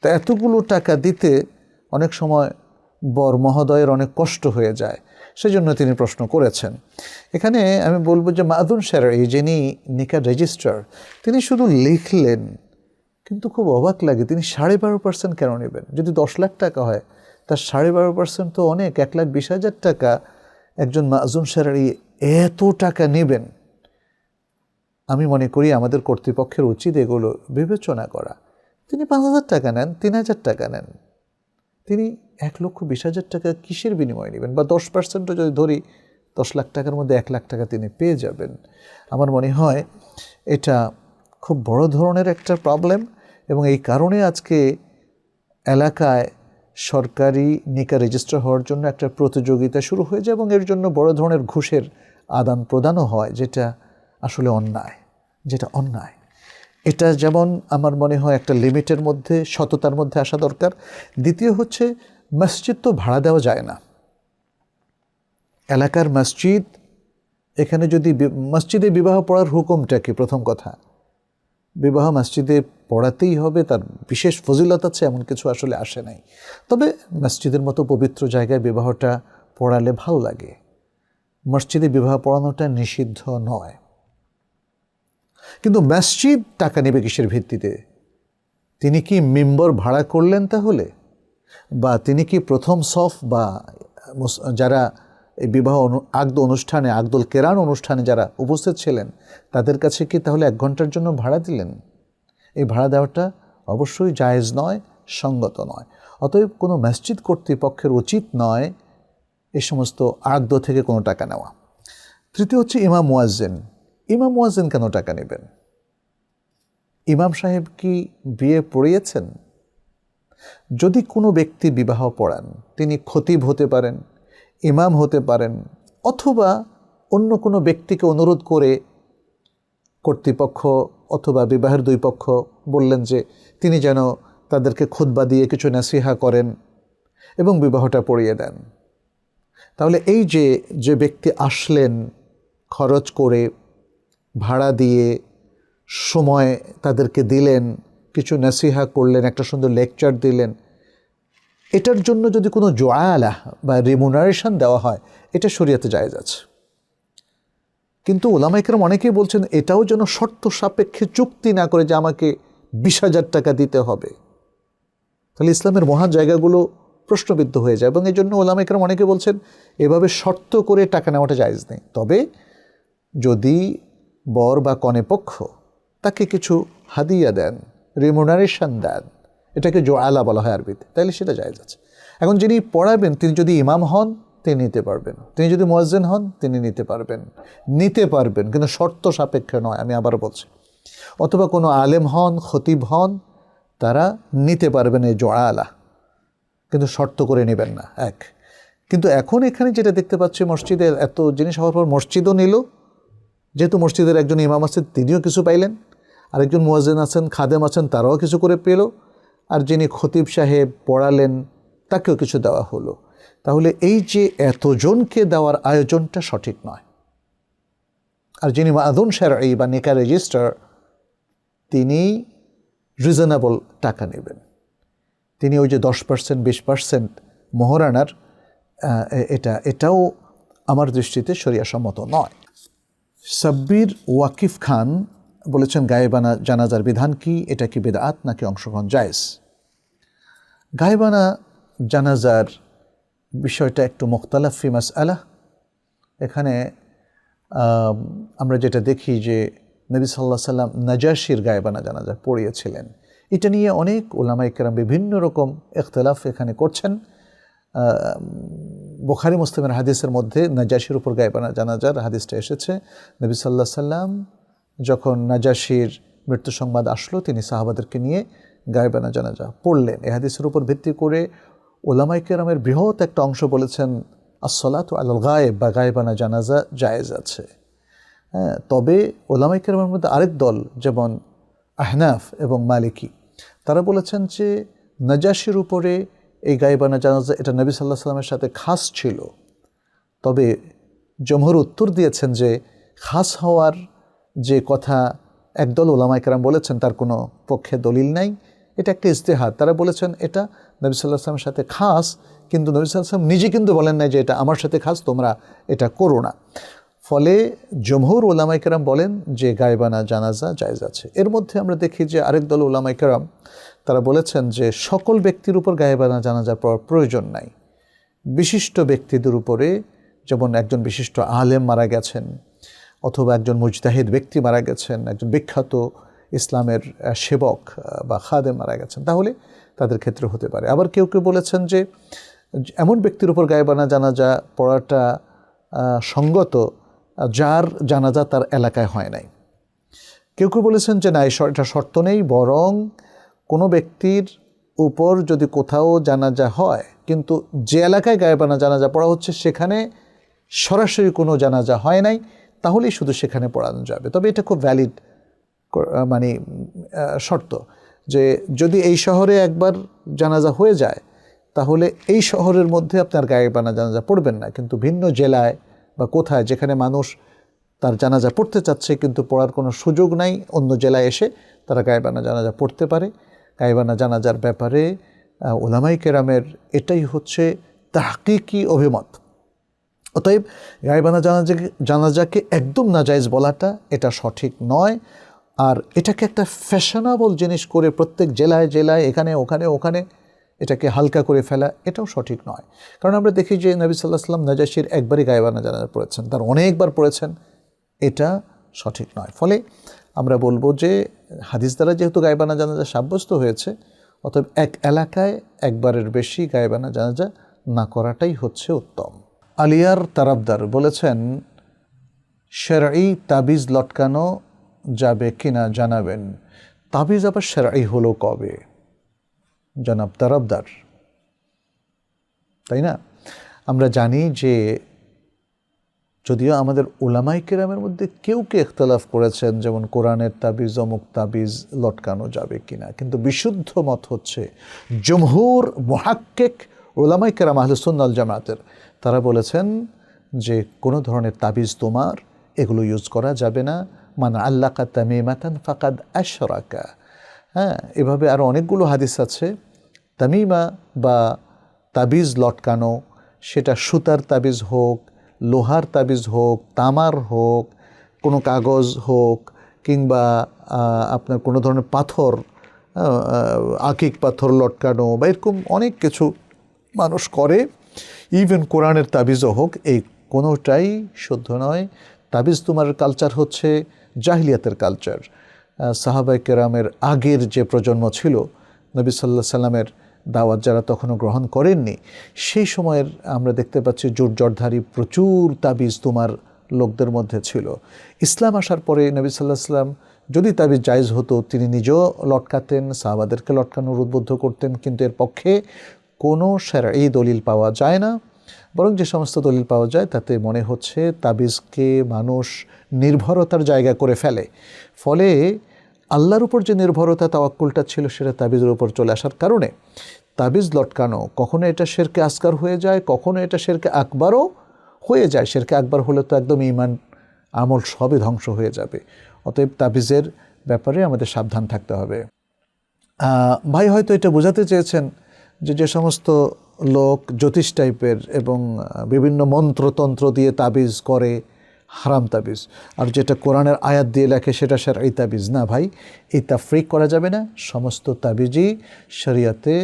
তো এতগুলো টাকা দিতে অনেক সময় বর মহোদয়ের অনেক কষ্ট হয়ে যায়, সেজন্য তিনি প্রশ্ন করেছেন। এখানে আমি বলবো যে মা'জুন শারঈ যিনি নিকাহ রেজিস্ট্রার, তিনি শুধু লিখলেন, কিন্তু খুব অবাক লাগে তিনি 12.5% কেন নেবেন? যদি 10 লাখ টাকা হয় তার 12.5% তো অনেক, 1,20,000 টাকা একজন মা'জুন শারঈ এত টাকা নেবেন। আমি মনে করি আমাদের কর্তৃপক্ষের উচিত এগুলো বিবেচনা করা। তিনি 5,000 টাকা নেন, 3,000 টাকা নেন, তিনি 1,20,000 টাকা কিসের বিনিময়ে নেবেন? বা 10%ও যদি ধরি, 10 লাখ টাকার মধ্যে 1 লাখ টাকা তিনি পেয়ে যাবেন। আমার মনে হয় এটা খুব বড় ধরনের একটা প্রবলেম, এবং এই কারণে আজকে এলাকায় সরকারি নিকাহ রেজিস্টার হওয়ার জন্য একটা প্রতিযোগিতা শুরু হয়ে যায়, এবং এর জন্য বড় ধরনের ঘুষের আদান প্রদানও হয়, যেটা আসলে অন্যায়, যেটা অন্যায়। এটা যেমন আমার মনে হয় একটা লিমিটের মধ্যে, সততার মধ্যে আসা দরকার। দ্বিতীয় হচ্ছে মসজিদ তো ভাড়া দেওয়া যায় না। এলাকার মসজিদ, এখানে যদি মসজিদে বিবাহ পড়ার হুকুমটা কি? প্রথম কথা, বিবাহ মসজিদে পড়াতেই হবে, তার বিশেষ ফজিলত আছে এমন কিছু আসলে আসে নাই। তবে মসজিদের মতো পবিত্র জায়গায় বিবাহটা পড়ালে ভালো লাগে। মসজিদে বিবাহ পড়ানোটা নিষিদ্ধ নয়, কিন্তু মসজিদ টাকা নেবে কিসের ভিত্তিতে? তিনি কি মিম্বর ভাড়া করলেন তাহলে? বা তিনি কি প্রথম সফ বা যারা এই বিবাহ আকদ অনুষ্ঠানে, আকদুল কেরান অনুষ্ঠানে যারা উপস্থিত ছিলেন, তাদের কাছে কি তাহলে 1 ঘন্টার জন্য ভাড়া দিলেন? এই ভাড়া দেওয়াটা অবশ্যই জায়েজ নয়, সঙ্গত নয়। অতএব কোনো মসজিদ কর্তৃপক্ষের উচিত নয় এই সমস্ত আকদ থেকে কোনো টাকা নেওয়া। তৃতীয় হচ্ছে ইমাম মুয়াজ্জিন। ইমাম মুয়াজ্জিন কেন টাকা নেবেন? ইমাম সাহেব কি বিয়ে পড়িয়েছেন? যদি কোনো ব্যক্তি বিবাহ পড়ান, তিনি খতিব হতে পারেন, ইমাম হতে পারেন, অথবা অন্য কোনো ব্যক্তিকে অনুরোধ করে কর্তৃপক্ষ অথবা বিবাহের 2 পক্ষ বললেন যে তিনি যেন তাদেরকে খুতবা দিয়ে কিছু নাসিহা করেন এবং বিবাহটা পড়িয়ে দেন। তাহলে এই যে ব্যক্তি আসলেন, খরচ করে, ভাড়া দিয়ে, সময় তাদেরকে দিলেন, কিছু নাসিহা করলেন, একটা সুন্দর লেকচার দিলেন, এটার জন্য যদি কোনো জোয়ালা বা রিমুনারেশন দেওয়া হয়, এটা শরীয়তে জায়েজ আছে। কিন্তু উলামায়ে কেরাম অনেকেই বলছেন এটাও যেন শর্ত সাপেক্ষে, চুক্তি না করে যে আমাকে 20,000 টাকা দিতে হবে, তাহলে ইসলামের মহান জায়গাগুলো প্রশ্নবিদ্ধ হয়ে যায়। এবং এই জন্য উলামায়ে কেরাম অনেকে বলছেন এভাবে শর্ত করে টাকা নেওয়াটা জায়েজ নেই। তবে যদি বর বা কনে পক্ষ তাকে কিছু হাদিয়া দেন, রিমুনারেশন দেন, এটাকে জোয়ালা বলা হয় আরবিতে, তাহলে সেটা জায়েজ আছে। এখন যিনি পড়াবেন তিনি যদি ইমাম হন তিনি নিতে পারবেন, তিনি যদি মুয়াজ্জিন হন তিনি নিতে পারবেন, কিন্তু শর্ত সাপেক্ষে নয়, আমি আবার বলছি। অথবা কোনো আলেম হন, খতিব হন, তারা নিতে পারবেন এই জোয়ালা, কিন্তু শর্ত করে নেবেন না। কিন্তু এখন এখানে যেটা দেখতে পাচ্ছি, মসজিদের এত জিনিস হওয়ার পর মসজিদও নিল, যেহেতু মসজিদের একজন ইমাম আছেন তিনিও কিছু পাইলেন, আরেকজন মুয়াজ্জিন আছেন, খাদেম আছেন, তারাও কিছু করে পেল, আর যিনি খতিব সাহেব পড়ালেন তাকেও কিছু দেওয়া হলো। তাহলে এই যে এতজনকে দেওয়ার আয়োজনটা সঠিক নয়। আর যিনি মা'যুন শারঈ বা নিকাহ রেজিস্টার, তিনি রিজনেবল টাকা নেবেন। তিনি ওই যে 10%, 20% মোহরানার এটাও আমার দৃষ্টিতে শরিয়াসম্মত নয়। সাব্বির ওয়াকিফ খান বলেছেন, গায়েবানা জানাজার বিধান কি? এটা কি বিদআত নাকি অংশগ্রহণ জায়েজ? গায়েবানা জানাজার বিষয়টা একটু মুখতালাফ ফি মাসআলা। এখানে আমরা যেটা দেখি যে নবী সাল্লাল্লাহু আলাইহি সাল্লাম নাজাশির গায়েবানা জানাজা পড়িয়েছিলেন। এটা নিয়ে অনেক উলামায়ে কেরাম বিভিন্ন রকম ইখতিলাফ এখানে করছেন। বুখারী মুসলিমের হাদিসের মধ্যে নাজাশির উপর গায়েবানা জানাজার হাদিসটা এসেছে। নবী সাল্লাল্লাহু আলাইহি সাল্লাম যখন নাজাশির মৃত্যু সংবাদ আসলো, তিনি সাহাবাদেরকে নিয়ে গায়েবানা জানাজা পড়লেন। এই হাদিসের উপর ভিত্তি করে উলামায়ে কেরামের বৃহৎ একটা অংশ বলেছেন আসসালাতু আলাল গায়েব বা গায়েবানা জানাজা জায়েজ আছে। হ্যাঁ, তবে উলামায়ে কেরামের মধ্যে আরেক দল, যেমন আহনাফ এবং মালিকি, তারা বলেছেন যে নাজাশির উপরে এই গায়েবানা জানাজা এটা নবী সাল্লাল্লাহু আলাইহি সাল্লামের সাথে খাস ছিল। তবে জমহুর উত্তর দিয়েছেন যে খাস হওয়ার যে কথা একদল উলামায়ে কেরাম বলেছেন তার কোনো পক্ষে দলিল নাই, এটা একটা ইজতিহাদ। তারা বলেছেন এটা নবী সাল্লাল্লাহু আলাইহি সাল্লামের সাথে খাস, কিন্তু নবী সাল্লাল্লাহু আলাইহি সাল্লাম নিজে কিন্তু বলেন নাই যে এটা আমার সাথে খাস, তোমরা এটা করো না। ফলে জমহুর উলামায়ে কেরাম বলেন যে গায়েবানা জানাজা জায়েজ আছে। এর মধ্যে আমরা দেখি যে আরেক দল উলামায়ে কেরাম তারা বলেছেন যে সকল ব্যক্তির উপর গায়েবানা জানাজা পড়ার প্রয়োজন নাই। বিশিষ্ট ব্যক্তিদের উপরে, যেমন একজন বিশিষ্ট আলেম মারা গেছেন, অথবা একজন মুজতাহিদ ব্যক্তি মারা গেছেন, একজন বিখ্যাত ইসলামের সেবক বা খাদেম মারা গেছেন, তাহলে তাদের ক্ষেত্রে হতে পারে। আবার কেউ কেউ বলেছেন যে এমন ব্যক্তির উপর গায়েবানা জানাজা পড়াটা সঙ্গত যার জানাজা তার এলাকায় হয় নাই। কেউ কেউ বলেছেন যে না, এটা শর্ত নেই, বরং কোনো ব্যক্তির উপর যদি কোথাও জানাজা হয় কিন্তু যে এলাকায় গায়েবানা জানাজা পড়া হচ্ছে সেখানে সরাসরি কোনো জানাজা হয় নাই, তাহলেই শুধু সেখানে পড়ানো যাবে। তবে এটা খুব ভ্যালিড মানে শর্ত, যে যদি এই শহরে একবার জানাজা হয়ে যায় তাহলে এই শহরের মধ্যে আপনার গায়েবানা জানাজা পড়বেন না, কিন্তু ভিন্ন জেলায় বা কোথায় যেখানে মানুষ তার জানাজা পড়তে চাচ্ছে কিন্তু পড়ার কোনো সুযোগ নাই, অন্য জেলায় এসে তারা গায়েবানা জানাজা পড়তে পারে। গায়েবানা জানাজার ব্যাপারে উলামায়ে কেরামের এটাই হচ্ছে তাহকিকি অভিমত। অতএব গায়েবানা জানাজাকে একদম নাজায়েজ বলাটা এটা সঠিক নয়। আর এটাকে একটা ফ্যাশনেবল জিনিস করে প্রত্যেক জেলায় জেলায় এখানে ওখানে ওখানে এটাকে হালকা করে ফেলা, এটাও সঠিক নয়। কারণ আমরা দেখি যে নবী সাল্লাল্লাহু আলাইহি ওয়াসাল্লাম নাজাশির একবারই গায়েবানা জানাজা পড়েছেন, তার অনেকবার পড়েছেন, এটা সঠিক নয়। ফলে আমরা বলবো যে হাদিস দ্বারা যেহেতু গায়েবানা জানাজা সাব্যস্ত হয়েছে, অতএব এক এলাকায় একবারের বেশি গায়েবানা জানাজা না করাটাই হচ্ছে উত্তম। আলিয়ার তারাবদার বলেছেন, শরঈ তাবিজ লটকানো যাবে কিনা জানাবেন। তাবিজ আবার শরঈ হলো কবে জনাব তারাবদার, তাই না? আমরা জানি যে যদিও আমাদের উলামায়ে কেরামের মধ্যে কেউ কে ইখতিলাফ করেছেন, যেমন কোরআনের তাবিজ অমুক তাবিজ লটকানো যাবে কিনা, কিন্তু বিশুদ্ধ মত হচ্ছে জমহুর মুহাক্কিক উলামায়ে কেরাম আহলুস সুন্নাহ ওয়াল জামাতের, তারা বলেছেন যে কোনো ধরনের তাবিজ তোমার এগুলো ইউজ করা যাবে না। মান আল্লাকা তামিমাতান ফাকাদ আশরাকা। হ্যাঁ, এভাবে আরও অনেকগুলো হাদিস আছে। তামিমা বা তাবিজ লটকানো, সেটা সুতার তাবিজ হোক, লোহার তাবিজ হোক, তামার হোক, কোনো কাগজ হোক, কিংবা আপনার কোনো ধরনের পাথর, আকিক পাথর লটকানো বা এরকম অনেক কিছু মানুষ করে, ইভেন কোরআনের তাবিজও হোক, এই কোনোটাই শুদ্ধ নয়। তাবিজ তোমার কালচার হচ্ছে জাহিলিয়াতের কালচার। সাহাবায়ে কেরামের আগের যে প্রজন্ম ছিল, নবী সাল্লাল্লাহু আলাইহি সাল্লামের দাওয়াত যারা তখনও গ্রহণ করেননি, সেই সময়ের আমরা দেখতে পাচ্ছি জোরজরধারী প্রচুর তাবিজ তোমার লোকদের মধ্যে ছিল। ইসলাম আসার পরে নবী সাল্লাল্লাহু আলাইহি সাল্লাম যদি তাবিজ জায়েজ হতো তিনি নিজেও লটকাতেন, সাহাবাদেরকে লটকানোর উদ্বুদ্ধ করতেন, কিন্তু এর পক্ষে কোনো শরঈ দলিল পাওয়া যায় না। বরং যে সমস্ত দলিল পাওয়া যায় তাতে মনে হচ্ছে তাবিজকে মানুষ নির্ভরতার জায়গা করে ফেলে। ফলে আল্লাহর উপর যে নির্ভরতা তাওয়াক্কুলটা ছিল সেটা তাবিজের উপর চলে আসার কারণে তাবিজ লটকানো কখনো এটা শিরকে আসগার হয়ে যায়, কখনো এটা শিরকে আকবারও হয়ে যায়। শিরকে আকবার হলে তো একদম ঈমান আমল সবই ধ্বংস হয়ে যাবে। অতএব তাবিজের ব্যাপারে আমাদের সাবধান থাকতে হবে। ভাই হয়তো এটা বোঝাতে চেয়েছেন যে যে সমস্ত লোক জ্যোতিষ টাইপের এবং বিভিন্ন মন্ত্রতন্ত্র দিয়ে তাবিজ করে, হারাম তাবিজ। আর যেটা কোরআনের আয়াত দিয়ে লেখে সেটা শারঈ তাবিজ। না ভাই, এই তাফরিক করা যাবে না। সমস্ত তাবিজই শরিয়াতে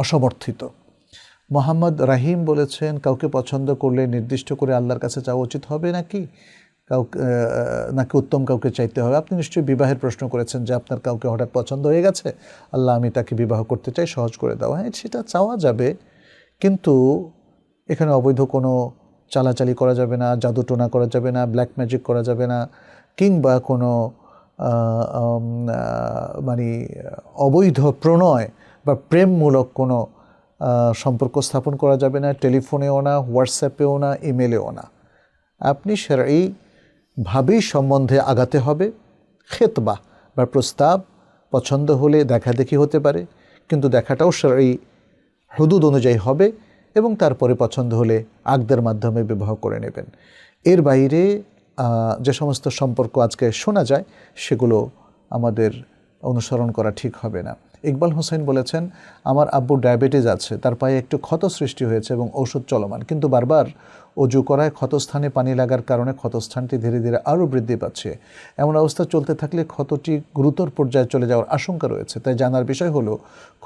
অসমর্থিত। মোহাম্মদ রাহিম বলেছেন, কাউকে পছন্দ করলে নির্দিষ্ট করে আল্লাহর কাছে চাওয়া উচিত হবে নাকি নাকি উত্তম কাউকে চাইতে হবে? আপনি নিশ্চয়ই বিবাহের প্রশ্ন করেছেন যে আপনার কাউকে হঠাৎ পছন্দ হয়ে গেছে, আল্লাহ আমি তাকে বিবাহ করতে চাই, সহজ করে দাও। হ্যাঁ, সেটা চাওয়া যাবে, কিন্তু এখানে অবৈধ কোনো চালাচালি করা যাবে না, জাদুটোনা করা যাবে না, ব্ল্যাক ম্যাজিক করা যাবে না, কিংবা কোনো মানে অবৈধ প্রণয় বা প্রেমমূলক কোনো সম্পর্ক স্থাপন করা যাবে না, টেলিফোনেও না, হোয়াটসঅ্যাপেও না, ইমেলেও না। আপনি শারঈভাবেই সম্বন্ধে আগাতে হবে। খেতবা বা প্রস্তাব পছন্দ হলে দেখাদেখি হতে পারে, কিন্তু দেখাটাও শারঈ হুদুদ অনুযায়ী হবে, এবং তারপরে পছন্দ হলে আকদের মাধ্যমে বিবাহ করে নেবেন। এর বাইরে যে সমস্ত সম্পর্ক আজকে শোনা যায় সেগুলো আমাদের অনুসরণ করা ঠিক হবে না। ইকবাল হোসেন বলেছেন, আমার আব্বুর ডায়াবেটিস আছে, তার পায়ে একটু ক্ষত সৃষ্টি হয়েছে এবং ঔষধ চলমান, কিন্তু বারবার অজু করায় ক্ষতস্থানে পানি লাগার কারণে ক্ষতস্থানটি ধীরে ধীরে আরও বৃদ্ধি পাচ্ছে। এমন অবস্থা চলতে থাকলে ক্ষতটি গুরুতর পর্যায়ে চলে যাওয়ার আশঙ্কা রয়েছে। তাই জানার বিষয় হলো,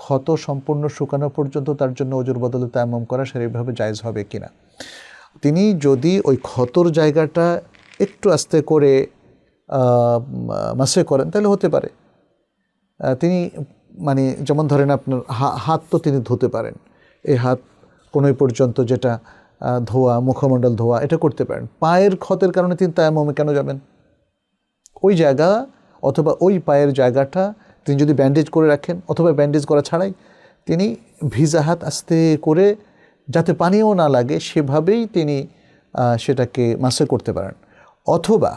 ক্ষত সম্পূর্ণ শুকানো পর্যন্ত তার জন্য অজুর বদলে তায়াম্মুম করা শারীরিকভাবে জায়েজ হবে কিনা। তিনি যদি ওই ক্ষতর জায়গাটা একটু আস্তে করে মাসে করেন তাহলে হতে পারে। তিনি মানে যেমন ধরেন আপনার হাত তো তিনি ধুতে পারেন, এই হাত কোনোই পর্যন্ত যেটা ধোয়া, মুখমণ্ডল ধোয়া, এটা করতে পারেন। পায়ের ক্ষতের কারণে তিনি তায়াম্মুমে কেন যাবেন? ওই জায়গা অথবা ওই পায়ের জায়গাটা তিনি যদি ব্যান্ডেজ করে রাখেন, অথবা ব্যান্ডেজ করা ছাড়াই তিনি ভিজা হাত আস্তে করে, যাতে পানিও না লাগে সেভাবেই তিনি সেটাকে মাসে করতে পারেন। অথবা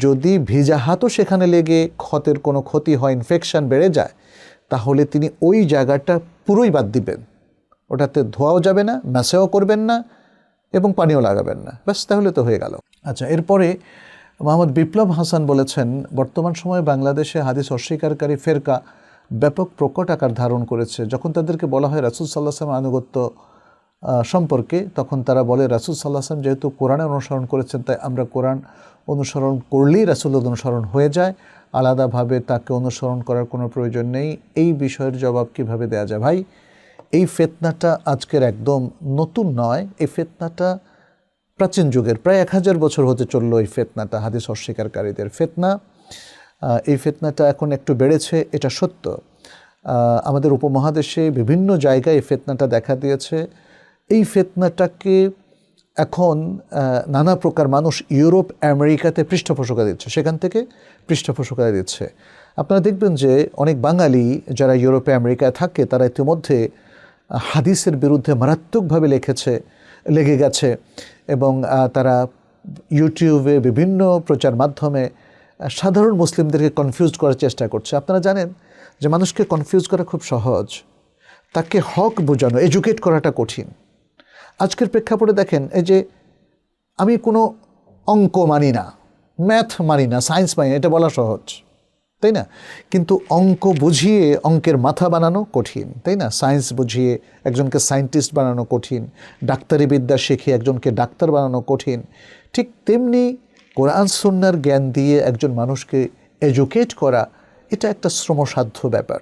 যদি ভিজা হাতও সেখানে লেগে ক্ষতের কোনো ক্ষতি হয়, ইনফেকশন বেড়ে যায়, তাহলে তিনি ওই জায়গাটা পুরোই বাদ দিবেন। ওটাতে ধোয়াও যাবে না, ম্যাসেও করবেন না, এবং পানিও লাগাবেন না, ব্যাস, তাহলে তো হয়ে গেল। আচ্ছা, এরপরে মোহাম্মদ বিপ্লব হাসান বলেছেন, বর্তমান সময়ে বাংলাদেশে হাদিস অস্বীকারী ফেরকা ব্যাপক প্রকট আকার ধারণ করেছে। যখন তাদেরকে বলা হয় রাসূল সাল্লাল্লাহু আলাইহি ওয়াসাল্লাম আনুগত্য সম্পর্কে, তখন তারা বলে রাসূল সাল্লাল্লাহু আলাইহি ওয়াসাল্লাম যেহেতু কোরআন অনুসরণ করেছেন, তাই আমরা কোরআন অনুসরণ করলেই রাসূলের অনুসরণ হয়ে যায়, আলাদাভাবে তাকে অনুসরণ করার কোনো প্রয়োজন নেই। এই বিষয়ের জবাব কিভাবে দেওয়া যায়? ভাই, এই ফিতনাটা আজকের একদম নতুন নয়। এই ফিতনাটা প্রাচীন যুগের, প্রায় 1000 বছর হতে চললো এই ফিতনাটা, হাদিস অস্বীকারীদের ফিতনা। এই ফিতনাটা এখন একটু বেড়েছে, এটা সত্য। আমাদের উপমহাদেশে বিভিন্ন জায়গায় এই ফিতনাটা দেখা দিয়েছে। এই ফিতনাটাকে এখন নানা প্রকার মানুষ ইউরোপ, আমেরিকাতে পৃষ্ঠপোষকতা দিচ্ছে, সেখান থেকে পৃষ্ঠপোষকতা দিচ্ছে। আপনারা দেখবেন যে অনেক বাঙালি যারা ইউরোপে, আমেরিকায় থাকে, তারা ইতিমধ্যে হাদিসের বিরুদ্ধে মারাত্মকভাবে লেগে গেছে, এবং তারা ইউটিউবে বিভিন্ন প্রচার মাধ্যমে সাধারণ মুসলিমদেরকে কনফিউজ করার চেষ্টা করছে। আপনারা জানেন যে মানুষকে কনফিউজ করা খুব সহজ, তাকে হক বোঝানো, এডুকেট করাটা কঠিন। আজকের প্রেক্ষাপটে দেখেন, এই যে আমি কোনো অঙ্ক মানি না, ম্যাথ মানি না, সায়েন্স মানি না, এটা বলা সহজ, তাই না? কিন্তু অঙ্ক বুঝিয়ে অঙ্কের মাথা বানানো কঠিন, তাই না? সায়েন্স বুঝিয়ে একজনকে সায়েন্টিস্ট বানানো কঠিন, ডাক্তারি বিদ্যা শিখে একজনকে ডাক্তার বানানো কঠিন। ঠিক তেমনি কোরআন সুন্নাহর জ্ঞান দিয়ে একজন মানুষকে এডুকেট করা, এটা একটা শ্রমসাধ্য ব্যাপার।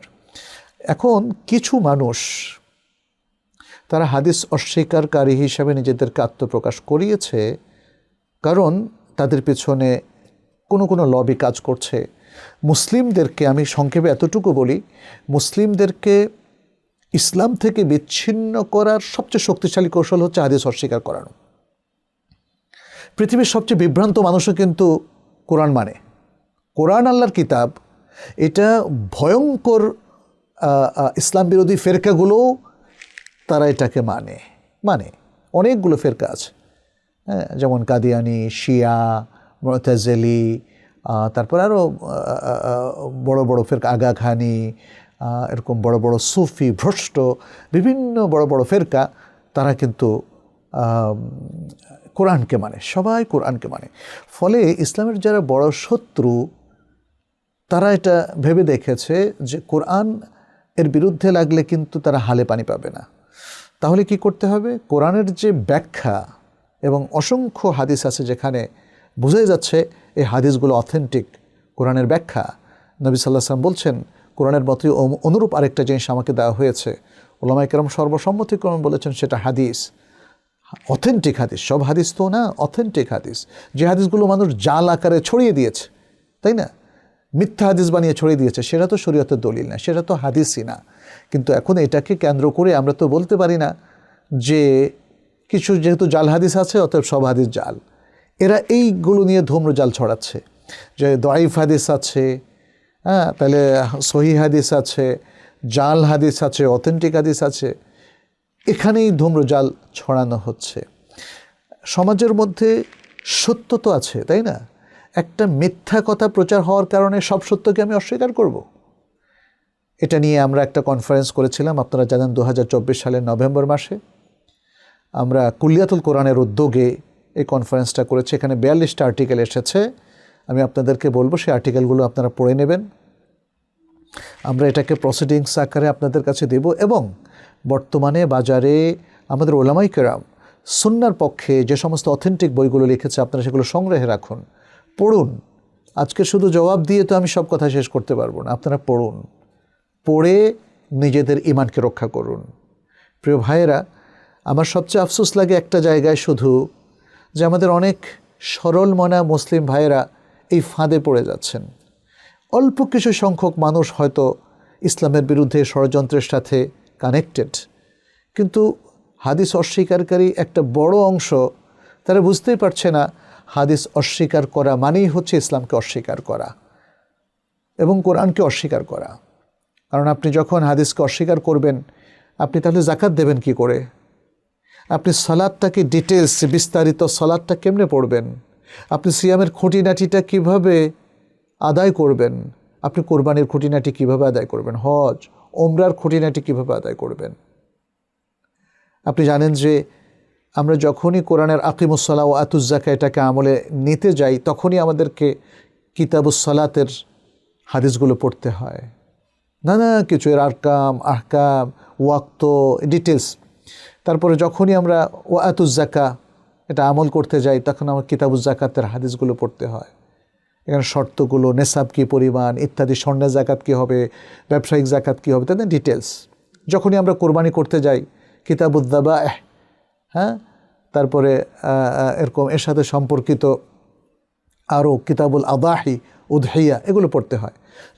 এখন কিছু মানুষ, তারা হাদিস অস্বীকারী হিসাবে নিজেদেরকে আত্মপ্রকাশ করিয়েছে, কারণ তাদের পেছনে কোনো লবি কাজ করছে। মুসলিমদেরকে, আমি সংক্ষেপে এতটুকু বলি, মুসলিমদেরকে ইসলাম থেকে বিচ্ছিন্ন করার সবচেয়ে শক্তিশালী কৌশল হচ্ছে হাদিস অস্বীকার করানো। পৃথিবীর সবচেয়ে বিভ্রান্ত মানুষও কিন্তু কোরআন মানে, কোরআন আল্লাহর কিতাব। এটা ভয়ঙ্কর ইসলাম বিরোধী ফেরকাগুলোও তারা এটাকে মানে অনেকগুলো ফেরকা আছে, হ্যাঁ, যেমন কাদিয়ানি, শিয়া, মুতাজিলি, তারপর আরও বড় বড় ফেরকা, আগা খানি, এরকম বড় বড় সুফি, ভ্রষ্ট, বিভিন্ন বড় বড় ফেরকা, তারা কিন্তু কোরআনকে মানে, সবাই কোরআনকে মানে। ফলে ইসলামের যারা বড় শত্রু, তারা এটা ভেবে দেখেছে যে কোরআন এর বিরুদ্ধে লাগলে কিন্তু তারা হালে পানি পাবে না। তাহলে কি করতে হবে? কোরআনের যে ব্যাখ্যা এবং অসংখ্য হাদিস আছে যেখানে বোঝাই যাচ্ছে এই হাদিসগুলো অথেন্টিক কোরআনের ব্যাখ্যা। নবী সাল্লাল্লাহু আলাইহি ওয়াসাল্লাম বলছেন কোরআনের মতোই অনুরূপ আরেকটা জিনিস আমাকে দেওয়া হয়েছে, উলামায়ে কেরাম সর্বসম্মতিক্রমে বলেছেন সেটা হাদিস, অথেন্টিক হাদিস। সব হাদিস তো না, অথেন্টিক হাদিস, যে হাদিসগুলো মানুষ জাল আকারে ছড়িয়ে দিয়েছে, তাই না, মিথ্যা হাদিস বানিয়ে ছড়িয়ে দিয়েছে, সেটা তো শরীয়তের দলিল না, সেটা তো হাদিসই না। কিন্তু এখন এটাকে কেন্দ্র করে আমরা তো বলতে পারি না যে কিছু যেহেতু জাল হাদিস আছে অতএব সব হাদিস জাল। এরা এইগুলো নিয়ে ধূম্রজাল ছড়াচ্ছে যে দয়ীফ হাদিস আছে, হ্যাঁ, তাহলে সহিহ হাদিস আছে, জাল হাদিস আছে, অথেন্টিক হাদিস আছে, এখানেই ধূম্রজাল ছড়ানো হচ্ছে। সমাজের মধ্যে সত্য তো আছে, তাই না? একটা মিথ্যা কথা প্রচার হওয়ার কারণে সব সত্যকে আমি অস্বীকার করব? এটা নিয়ে আমরা একটা কনফারেন্স করেছিলাম, আপনারা জানেন 2024 সালের নভেম্বর মাসে আমরা কুলিয়াতুল কোরআনের উদ্যোগে এই কনফারেন্সটা করেছি। এখানে 42টা আর্টিকেল এসেছে। আমি আপনাদেরকে বলবো সেই আর্টিকেলগুলো আপনারা পড়ে নেবেন। আমরা এটাকে প্রসিডিংস আকারে আপনাদের কাছে দেব এবং বর্তমানে বাজারে আমাদের উলামায়ে কেরাম সুন্নাহর পক্ষে যে সমস্ত অথেন্টিক বইগুলো লিখেছে আপনারা সেগুলো সংগ্রহে রাখুন, পড়ুন। আজকে শুধু জবাব দিয়ে তো আমি সব কথা শেষ করতে পারবো না। আপনারা পড়ুন, পড়ে নিজেদের ঈমানকে রক্ষা করুন। প্রিয় ভাইয়েরা, আমার সবচেয়ে আফসোস লাগে একটা জায়গায় শুধু, যে আমাদের অনেক সরল মনা মুসলিম ভাইয়েরা এই ফাঁদে পড়ে যাচ্ছেন। অল্প কিছু সংখ্যক মানুষ হয়তো ইসলামের বিরুদ্ধে ষড়যন্ত্রের সাথে কানেক্টেড, কিন্তু হাদিস অস্বীকারী একটা বড় অংশ তারা বুঝতেই পারছে না হাদিস অস্বীকার করা মানেই হচ্ছে ইসলামকে অস্বীকার করা এবং কোরআনকে অস্বীকার করা। কারণ আপনি যখন হাদিসকে অস্বীকার করবেন, আপনি তাহলে যাকাত দেবেন কি করে? আপনি সালাদটাকে ডিটেলস বিস্তারিত সালাদটা কেমনে পড়বেন? আপনি সিয়ামের খুঁটিনাটিটা কিভাবে আদায় করবেন? আপনি কোরবানির খুঁটিনাটি কিভাবে আদায় করবেন? হজ ওমরার খুঁটিনাটি কিভাবে আদায় করবেন? আপনি জানেন যে আমরা যখনই কোরআনের আকিমুস সালাহ ও আতুজ যাকা এটাকে আমলে নিতে যাই, তখনই আমাদেরকে কিতাবুস সালাতের হাদিসগুলো পড়তে হয়, নানা কিছু এর আহকাম ওয়াক্ত ডিটেলস। তারপরে যখনই আমরা ও আতুজ যাকা এটা আমল করতে যাই, তখন আমার কিতাবুজ যাকাতের হাদিসগুলো পড়তে হয়। এখানে শর্তগুলো, নেসাব কী পরিমাণ ইত্যাদি, স্বর্ণের জাকাত কী হবে, ব্যবসায়িক জাকাত কী হবে, তাদের ডিটেলস। যখনই আমরা কোরবানি করতে যাই, কিতাবুদ যাবাহ, হ্যাঁ, তারপরে এরকম এর সাথে সম্পর্কিত আরও কিতাবুল আদাহি, উদহিয়া, এগুলো পড়তে হয়।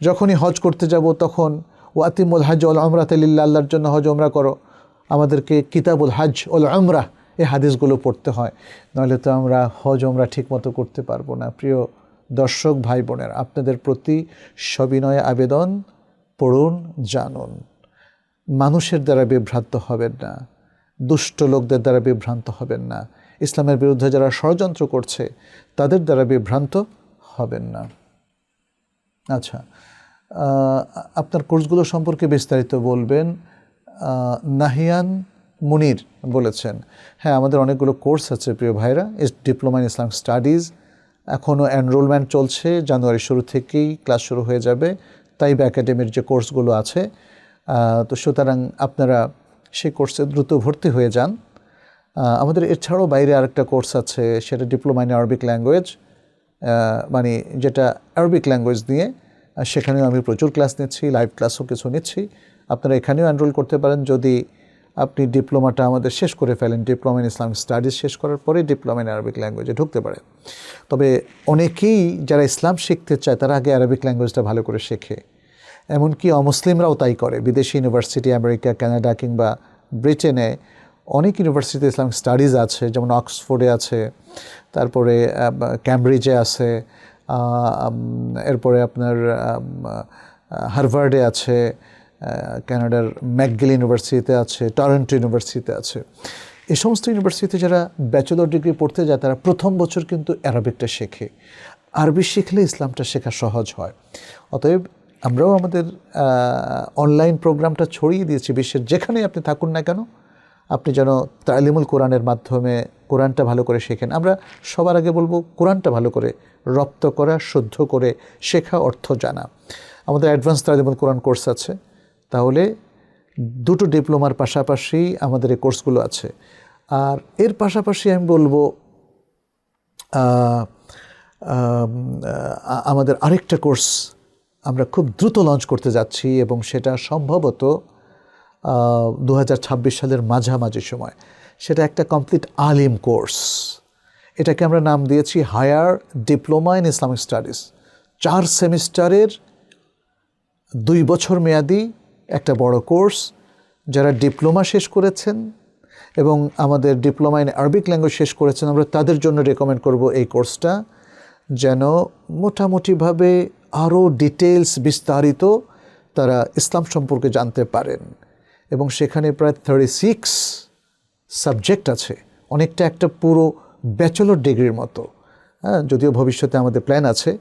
যখনই হজ করতে যাব তখন ওয়াতিমুল হজ ওল উমরাতা লিল্লাহ, আল্লাহর জন্য হজ উমরা করো, আমাদেরকে কিতাবুল হজ ওল উমরাহ এই হাদিসগুলো পড়তে হয়, নাহলে তো আমরা হজ উমরা ঠিকমতো করতে পারবো না। প্রিয় দর্শক ভাই বোনেরা, আপনাদের প্রতি সবিনয়ে আবেদন, পড়ুন, জানুন। মানুষের দ্বারা বিভ্রান্ত হবেন না, দুষ্ট লোকদের দ্বারা বিভ্রান্ত হবেন না, ইসলামের বিরুদ্ধে যারা ষড়যন্ত্র করছে তাদের দ্বারা বিভ্রান্ত হবেন না। আচ্ছা, আপনার কোর্সগুলো সম্পর্কে বিস্তারিত বলবেন। নাহিয়ান মুনির বলেছেন, হ্যাঁ, আমাদের অনেকগুলো কোর্স আছে প্রিয় ভাইরা। ডিপ্লোমা ইন ইসলামিক স্টাডিজ এখনও এনরোলমেন্ট চলছে, জানুয়ারি শুরু থেকেই ক্লাস শুরু হয়ে যাবে। তাইব একাডেমির যে কোর্সগুলো আছে, তো সুতরাং আপনারা সেই কোর্সে দ্রুত ভর্তি হয়ে যান। আমাদের এছাড়াও বাইরে আরেকটা কোর্স আছে, সেটা ডিপ্লোমা ইন আরবিক ল্যাঙ্গুয়েজ, মানে যেটা আরবিক ল্যাঙ্গুয়েজ নিয়ে, সেখানেও আমি প্রচুর ক্লাস নিচ্ছি, লাইভ ক্লাসও কিছু নিচ্ছি। আপনারা এখানেও এনরোল করতে পারেন যদি আপনি ডিপ্লোমাটা আমাদের শেষ করে ফেলেন। ডিপ্লোমা ইন ইসলামিক স্টাডিজ শেষ করার পরে ডিপ্লোমা ইন আরবিক ল্যাঙ্গুয়েজে ঢুকতে পারেন। তবে অনেকেই যারা ইসলাম শিখতে চায় তারা আগে আরবিক ল্যাঙ্গুয়েজটা ভালো করে শেখে। এমনকি অমুসলিমরাও তাই করে। বিদেশি ইউনিভার্সিটি, আমেরিকা, কানাডা কিংবা ব্রিটেনে অনেক ইউনিভার্সিটিতে ইসলামিক স্টাডিজ আছে, যেমন অক্সফোর্ডে আছে, তারপরে ক্যামব্রিজে আছে, এরপরে আপনার হার্ভার্ডে আছে, কানাডার ম্যাকগিল ইউনিভার্সিটিতে আছে, টরন্টো ইউনিভার্সিটিতে আছে। এই সমস্ত ইউনিভার্সিটিতে যারা ব্যাচেলর ডিগ্রি পড়তে যায় তারা প্রথম বছর কিন্তু অ্যারাবিকটা শেখে। আরবি শিখলে ইসলামটা শেখা সহজ হয়। অতএব আমরাও আমাদের অনলাইন প্রোগ্রামটা ছড়িয়ে দিয়েছি বিশ্বের যেখানেই আপনি থাকুন না কেন, আপনি যেন তালিমুল কোরআনের মাধ্যমে কোরআনটা ভালো করে শেখেন। আমরা সবার আগে বলবো কোরআনটা ভালো করে রপ্ত করা, শুদ্ধ করে শেখা, অর্থ জানা। আমাদের অ্যাডভান্স তালিমুল কোরআন কোর্স আছে, তাহলে দুটো ডিপ্লোমার পাশাপাশি আমাদের এই কোর্সগুলো আছে। আর এর পাশাপাশি আমি বলবো আমাদের আরেকটা কোর্স আমরা খুব দ্রুত লঞ্চ করতে যাচ্ছি এবং সেটা সম্ভবত 2026 সালের মাঝামাঝি সময়। সেটা একটা কমপ্লিট আলিম কোর্স। এটাকে আমরা নাম দিয়েছি higher diploma in Islamic studies. 4 সেমিস্টারের 2 বছর মেয়াদি একটা বড় কোর্স। যারা ডিপ্লোমা শেষ করেছেন এবং আমাদের ডিপ্লোমা ইন আরবিক ল্যাঙ্গুয়েজ শেষ করেছেন, আমরা তাদের জন্য রেকমেন্ড করব এই কোর্সটা, যেন মোটামুটিভাবে আরও ডিটেলস বিস্তারিত তারা ইসলাম সম্পর্কে জানতে পারেন। এবং সেখানে প্রায় 36 সাবজেক্ট আছে, অনেকটা একটা পুরো ব্যাচেলর ডিগ্রির মতো। যদিও ভবিষ্যতে আমাদের প্ল্যান আছে,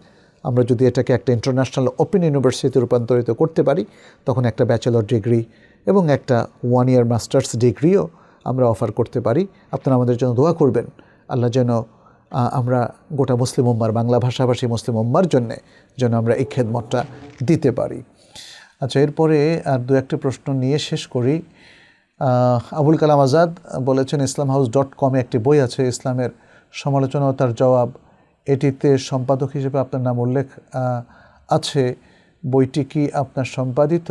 আমরা যদি এটাকে একটা ইন্টারন্যাশনাল ওপেন ইউনিভার্সিটিতে রূপান্তরিত করতে পারি, তখন একটা ব্যাচেলর ডিগ্রি এবং একটা 1 ইয়ার মাস্টার্স ডিগ্রিও আমরা অফার করতে পারি। আপনারা আমাদের জন্য দোয়া করবেন, আল্লাহ যেন আমরা গোটা মুসলিম উম্মার, বাংলা ভাষাভাষী মুসলিম উম্মার জন্যে যেন আমরা এই খেদমতটা দিতে পারি। আচ্ছা, এরপরে আর 2-1টি প্রশ্ন নিয়ে শেষ করি। আবুল কালাম আজাদ বলেছেন, islamhouse.com-এ একটি বই আছে, ইসলামের সমালোচনা ও তার জবাব। এটিতে সম্পাদক হিসেবে আপনার নাম উল্লেখ আছে, বইটি কি আপনার সম্পাদিত?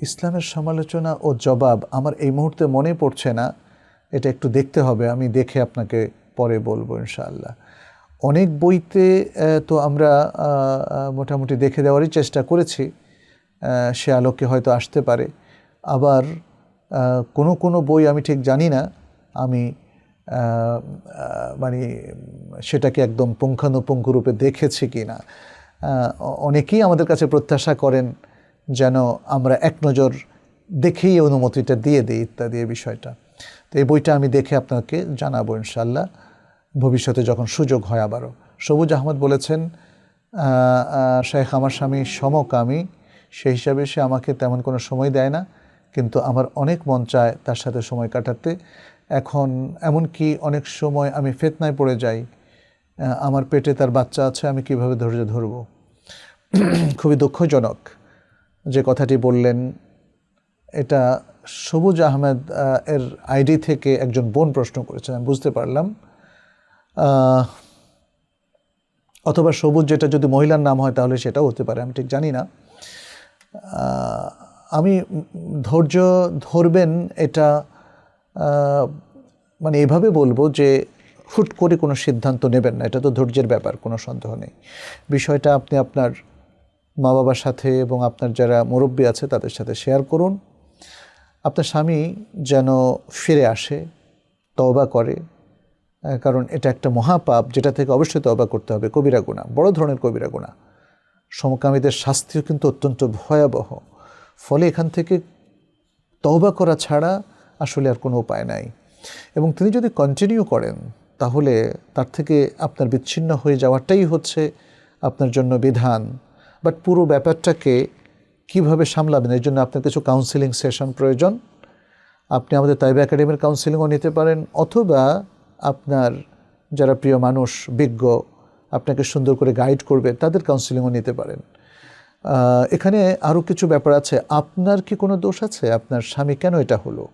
ইসলামের সমালোচনা ও জবাব আমার এই মুহূর্তে মনে পড়ছে না, এটা একটু দেখতে হবে, আমি দেখে আপনাকে পরে বলবো ইনশাআল্লাহ। অনেক বইতে তো আমরা মোটামুটি দেখে দেওয়ারই চেষ্টা করেছি, সে আলোকে হয়তো আসতে পারে। আবার কোনো বই আমি ঠিক জানি না আমি মানে সেটাকে একদম পুঙ্খানুপুঙ্খ রূপে দেখেছি কি না। অনেকেই আমাদের কাছে প্রত্যাশা করেন যেন আমরা এক নজর দেখেই অনুমতিটা দিয়ে দিই ইত্যাদি এই বিষয়টা। তো এই বইটা আমি দেখে আপনাকে জানাবো ইনশাআল্লাহ ভবিষ্যতে যখন সুযোগ হয়। আবারও সবুজ আহমদ বলেছেন, শেখ আমার স্বামী সমকামী, সেই হিসাবে সে আমাকে তেমন কোনো সময় দেয় না, কিন্তু আমার অনেক মন চায় তার সাথে সময় কাটাতে। এখন এমনকি অনেক সময় আমি ফিতনায় পড়ে যাই, আমার পেটে তার বাচ্চা আছে, আমি কিভাবে ধৈর্য ধরব? খুবই দুঃখজনক যে কথাটি বললেন। এটা সবুজ আহমেদ এর আইডি থেকে একজন বোন প্রশ্ন করেছেন, আমি বুঝতে পারলাম। অথবা সবুজ যেটা যদি মহিলার নাম হয় তাহলে সেটাও হতে পারে, আমি ঠিক জানি না। আমি ধৈর্য ধরবেন এটা মানে এভাবে বলবো যে হুট করে কোনো সিদ্ধান্ত নেবেন না, এটা তো ধৈর্যের ব্যাপার, কোনো সন্দেহ নেই। বিষয়টা আপনি আপনার মা বাবার সাথে এবং আপনার যারা মুরব্বী আছে তাদের সাথে শেয়ার করুন। আপনার স্বামী যেন ফিরে আসে, তওবা করে, কারণ এটা একটা মহাপাপ যেটা থেকে অবশ্যই তওবা করতে হবে, কবিরা গুনাহ, বড় ধরনের কবিরা গুনাহ। সমকামীদের শাস্তিও কিন্তু অত্যন্ত ভয়াবহ। ফলে এখান থেকে তওবা করা ছাড়া আসলে আর কোনো উপায় নাই। এবং তিনি যদি কন্টিনিউ করেন তাহলে তার থেকে আপনার বিচ্ছিন্ন হয়ে যাওয়াটাই হচ্ছে আপনার জন্য বিধান। বাট পুরো ব্যাপারটাকে কিভাবে সামলাবেন, এর জন্য আপনার কিছু কাউন্সিলিং সেশন প্রয়োজন। আপনি আমাদের তাইবা একাডেমির কাউন্সিলিংও নিতে পারেন, অথবা আপনার যারা প্রিয় মানুষ, বিজ্ঞ, আপনাকে সুন্দর করে গাইড করবে, তাদের কাউন্সিলিংও নিতে পারেন। এখানে আরও কিছু ব্যাপার আছে। আপনার কি কোনো দোষ আছে? আপনার স্বামী কেন এটা হলো,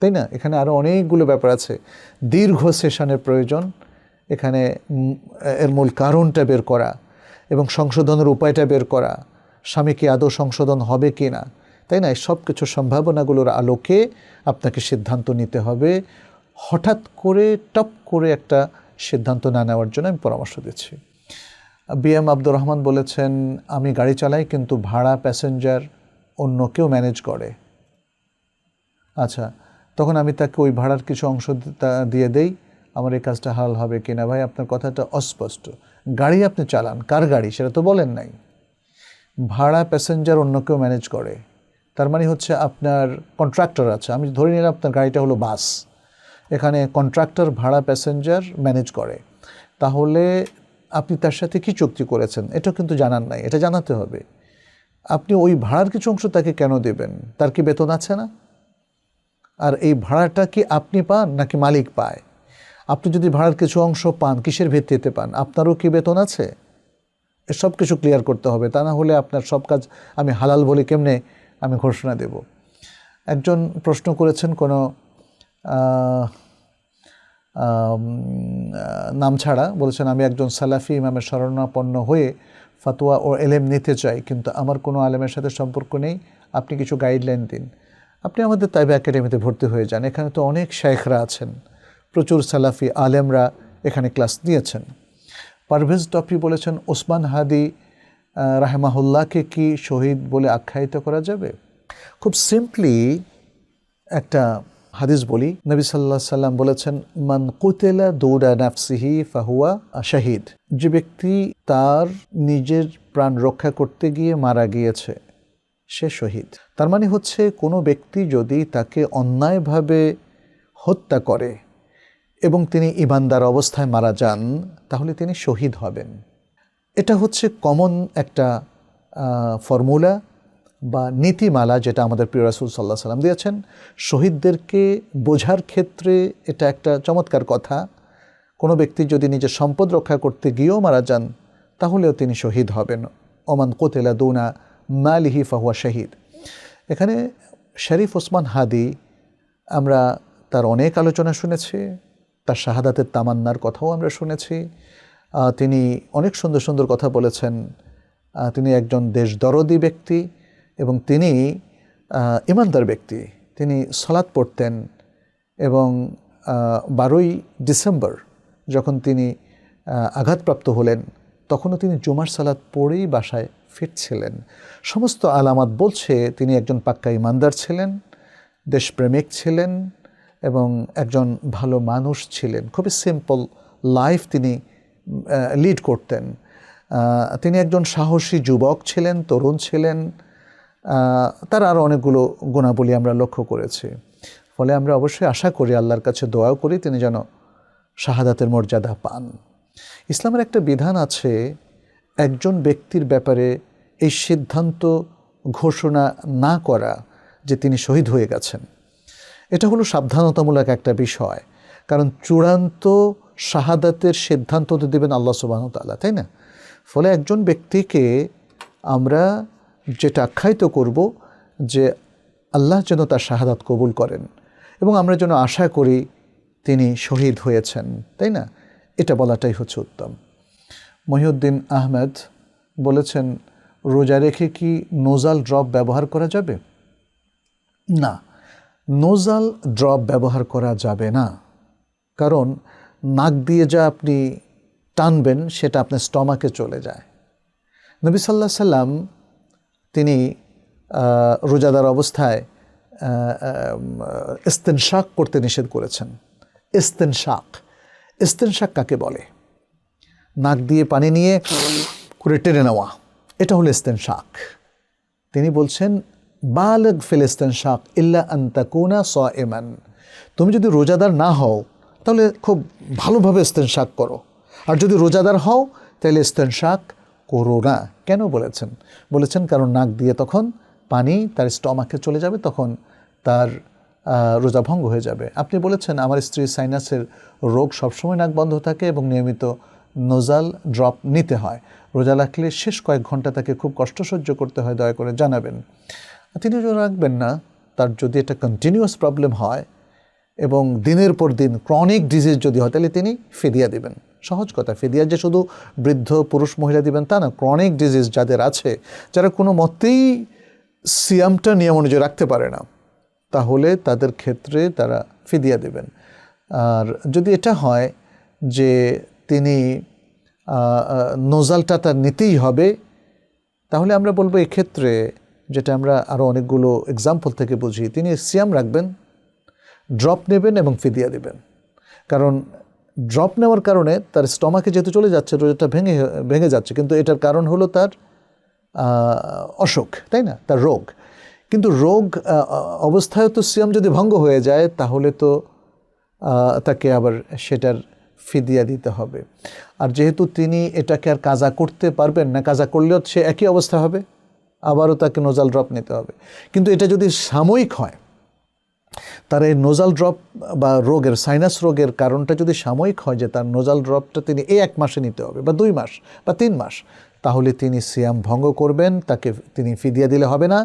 তাই না? এখানে আরও অনেকগুলো ব্যাপার আছে, দীর্ঘ সেশনের প্রয়োজন। এখানে এর মূল কারণটা বের করা এবং সংশোধনের উপায়টা বের করা, স্বামী কি আদৌ সংশোধন হবে কি না, তাই না? সব কিছু সম্ভাবনাগুলোর আলোকে আপনাকে সিদ্ধান্ত নিতে হবে। হঠাৎ করে টপ করে একটা সিদ্ধান্ত না নেওয়ার জন্য আমি পরামর্শ দিচ্ছি। BM আব্দুর রহমান বলেছেন, আমি গাড়ি চালাই কিন্তু ভাড়া প্যাসেঞ্জার অন্য কেউ ম্যানেজ করে। আচ্ছা, তখন আমি তাকে ওই ভাড়ার কিছু অংশ দিয়ে দেই, আমার এই কাজটা হালাল হবে কিনা? ভাই, আপনার কথাটা অস্পষ্ট। গাড়ি আপনি চালান, কার গাড়ি সেটা তো বলেন নাই। ভাড়া প্যাসেঞ্জার অন্য কেউ ম্যানেজ করে, তার মানে হচ্ছে আপনার কন্ট্রাক্টর আছে। আমি ধরে নিলাম আপনার গাড়িটা হলো বাস, এখানে কন্ট্রাক্টর ভাড়া প্যাসেঞ্জার ম্যানেজ করে। তাহলে আপনি তার সাথে কি চুক্তি করেছেন এটা কিন্তু জানান নাই, এটা জানাতে হবে। আপনি ওই ভাড়ার কিছু অংশ তাকে কেন দেবেন? তার কি বেতন আছে না? আর এই ভাড়াটা কি আপনি পান নাকি মালিক পায়? আপনি যদি ভাড়ার কিছু অংশ পান, কিসের ভিত্তিতে পান? আপনারও কি বেতন আছে? সব কিছু ক্লিয়ার করতে হবে, তা না হলে আপনার সব কাজ আমি হালাল বলে কেমনে আমি ঘোষণা দেব। একজন প্রশ্ন করেছেন কোনো নাম ছাড়া, বলেছেন আমি একজন সালাফি ইমামের শরণাপন্ন হয়ে ফাতোয়া ও এলেম নিতে চাই, কিন্তু আমার কোনো আলেমের সাথে সম্পর্ক নেই, আপনি কিছু গাইডলাইন দিন। আপনি আমাদের তাইবা একাডেমিতে ভর্তি হয়ে যান, এখানে তো অনেক শাইখরা আছেন, প্রচুর সালাফি আলেমরা এখানে ক্লাস দিয়েছেন। পারভেজ টপি বলেছেন ওসমান হাদি রাহেমাহুল্লাহকে কি শহীদ বলে আখ্যায়িত করা যাবে? খুব সিম্পলি একটা হাদিস বলি, নবী সাল্লাল্লাহু আলাইহি সাল্লাম বলেছেন মান কুতিলা দুরা নাফসিহি ফাহুয়া শাহিদ, যে ব্যক্তি তার নিজের প্রাণ রক্ষা করতে গিয়ে মারা গিয়েছে সে শহীদ। তার মানে হচ্ছে কোনো ব্যক্তি যদি তাকে অন্যায়ভাবে হত্যা করে এবং তিনি ঈমানদার অবস্থায় মারা যান তাহলে তিনি শহীদ হবেন। এটা হচ্ছে কমন একটা ফর্মুলা বা নীতিমালা যেটা আমাদের প্রিয় রাসূল সাল্লাল্লাহু আলাইহি সাল্লাম দিয়েছেন। শহীদদেরকে বোঝার ক্ষেত্রে এটা একটা চমৎকার কথা। কোনো ব্যক্তি যদি নিজের সম্পদ রক্ষা করতে গিয়েও মারা যান তাহলেও তিনি শহীদ হবেন। ওমান কুতিলা দুনা মালিহি ফাহুয়া শহীদ। এখানে শরীফ ওসমান হাদি আমরা তার অনেক আলোচনা শুনেছি, তার শাহাদাতের তামান্নার কথাও আমরা শুনেছি। তিনি অনেক সুন্দর সুন্দর কথা বলেছেন। তিনি একজন দেশদরদী ব্যক্তি এবং তিনি ইমানদার ব্যক্তি। তিনি সালাত পড়তেন এবং 12ই ডিসেম্বর যখন তিনি আঘাতপ্রাপ্ত হলেন তখনও তিনি জুমার সালাত পড়েই বাসায় ফিরছিলেন। সমস্ত আলামত বলছে তিনি একজন পাক্কা ইমানদার ছিলেন, দেশপ্রেমিক ছিলেন এবং একজন ভালো মানুষ ছিলেন। খুবই সিম্পল লাইফ তিনি লিড করতেন। তিনি একজন সাহসী যুবক ছিলেন, তরুণ ছিলেন। তার আরও অনেকগুলো গুণাবলী আমরা লক্ষ্য করেছি। ফলে আমরা অবশ্যই আশা করি, আল্লাহর কাছে দোয়াও করি তিনি যেন শাহাদাতের মর্যাদা পান। ইসলামের একটা বিধান আছে, একজন ব্যক্তির ব্যাপারে এই সিদ্ধান্ত ঘোষণা না করা যে তিনি শহীদ হয়ে গেছেন। এটা হলো সাবধানতামূলক একটা বিষয়, কারণ চূড়ান্ত শাহাদাতের সিদ্ধান্ত তো দেবেন আল্লাহ সুবহানাহু ওয়া তাআলা, তাই না? ফলে একজন ব্যক্তিকে আমরা যেটা আখ্যায়িত করব যে আল্লাহ যেন তার শাহাদাত কবুল করেন এবং আমরা যেন আশা করি তিনি শহীদ হয়েছেন, তাই না? এটা বলাটাই হচ্ছে উত্তম। মহিউদ্দিন আহমেদ বলেছেন রোজা রেখে কি নোজাল ড্রপ ব্যবহার করা যাবে? না, নোজাল ড্রপ ব্যবহার করা যাবে না, কারণ নাক দিয়ে যা আপনি টানবেন সেটা আপনার স্টমাকে চলে যায়। নবী সাল্লাল্লাহু আলাইহি সাল্লাম তিনি রোজাদার অবস্থায় ইস্তেনশাক করতে নিষেধ করেছেন। ইস্তেনশাক কাকে বলে? নাক দিয়ে পানি নিয়ে করে টেনে নেওয়া, এটা হলো ইস্তেনশাক। তিনি বলছেন বালিগ ফিল ইস্তেনশাক ইল্লা আন তাকুনা সাইমান, তুমি যদি রোজাদার না হও তাহলে খুব ভালোভাবে ইস্তেনশাক করো, আর যদি রোজাদার হও তাহলে ইস্তেনশাক করো না। কেন বলেছেন? বলেছেন কারণ নাক দিয়ে তখন পানি তার স্টমাকে চলে যাবে, তখন তার রোজা ভঙ্গ হয়ে যাবে। আপনি বলেছেন আমার স্ত্রীর সাইনাসের রোগ, সবসময় নাক বন্ধ থাকে এবং নিয়মিত নোজাল ড্রপ নিতে হয়। রোজা রাখলে শেষ কয়েক ঘন্টা তাকে খুব কষ্ট সহ্য করতে হয়, দয়া করে জানাবেন। তিনি রোজা রাখবেন না, তার যদি এটা কন্টিনিউয়াস প্রবলেম হয় এবং দিনের পর দিন ক্রনিক ডিজিজ যদি হয় তাহলে তিনি ফিদিয়া দিবেন। সহজ কথা, ফিদিয়া যে শুধু বৃদ্ধ পুরুষ মহিলা দিবেন তা না, ক্রনিক ডিজিজ যাদের আছে, যারা কোনো মতেই সিয়ামটা নিয়ম অনুযায়ী রাখতে পারে না, তাহলে তাদের ক্ষেত্রে তারা ফিদিয়া দেবেন। আর যদি এটা হয় যে তিনি নোজালটা তার নিতেই হবে, তাহলে আমরা বলবো এক্ষেত্রে, যেটা আমরা আরও অনেকগুলো এক্সাম্পল থেকে বুঝি, তিনি সিয়াম রাখবেন, ড্রপ নেবেন এবং ফিদিয়া দেবেন। কারণ ড্রপ নেওয়ার কারণে তার স্টমাকে যেহেতু চলে যাচ্ছে, রোজাটা ভেঙে যাচ্ছে, কিন্তু এটার কারণ হলো তার অসুখ, তাই না, তার রোগ। কিন্তু রোগ অবস্থায় তো সিয়াম যদি ভঙ্গ হয়ে যায় তাহলে তো তাকে আবার সেটার ফিদিয়া দিতে হবে। আর যেহেতু তিনি এটাকে আর কাজা করতে পারবেন না, কাজা করলেও সে একই অবস্থা হবে, আবারও তাকে নোজাল ড্রপ নিতে হবে। কিন্তু এটা যদি সাময়িক হয়, তার এই নোজাল ড্রপ বা রোগের, সাইনাস রোগের কারণটা যদি সাময়িক হয় যে তার নোজাল ড্রপটা তিনি এই 1 মাসে নিতে হবে বা 2 মাস বা 3 মাস, তাহলে তিনি সিয়াম ভঙ্গ করবেন, তাকে তিনি ফিদিয়া দিলে হবে না,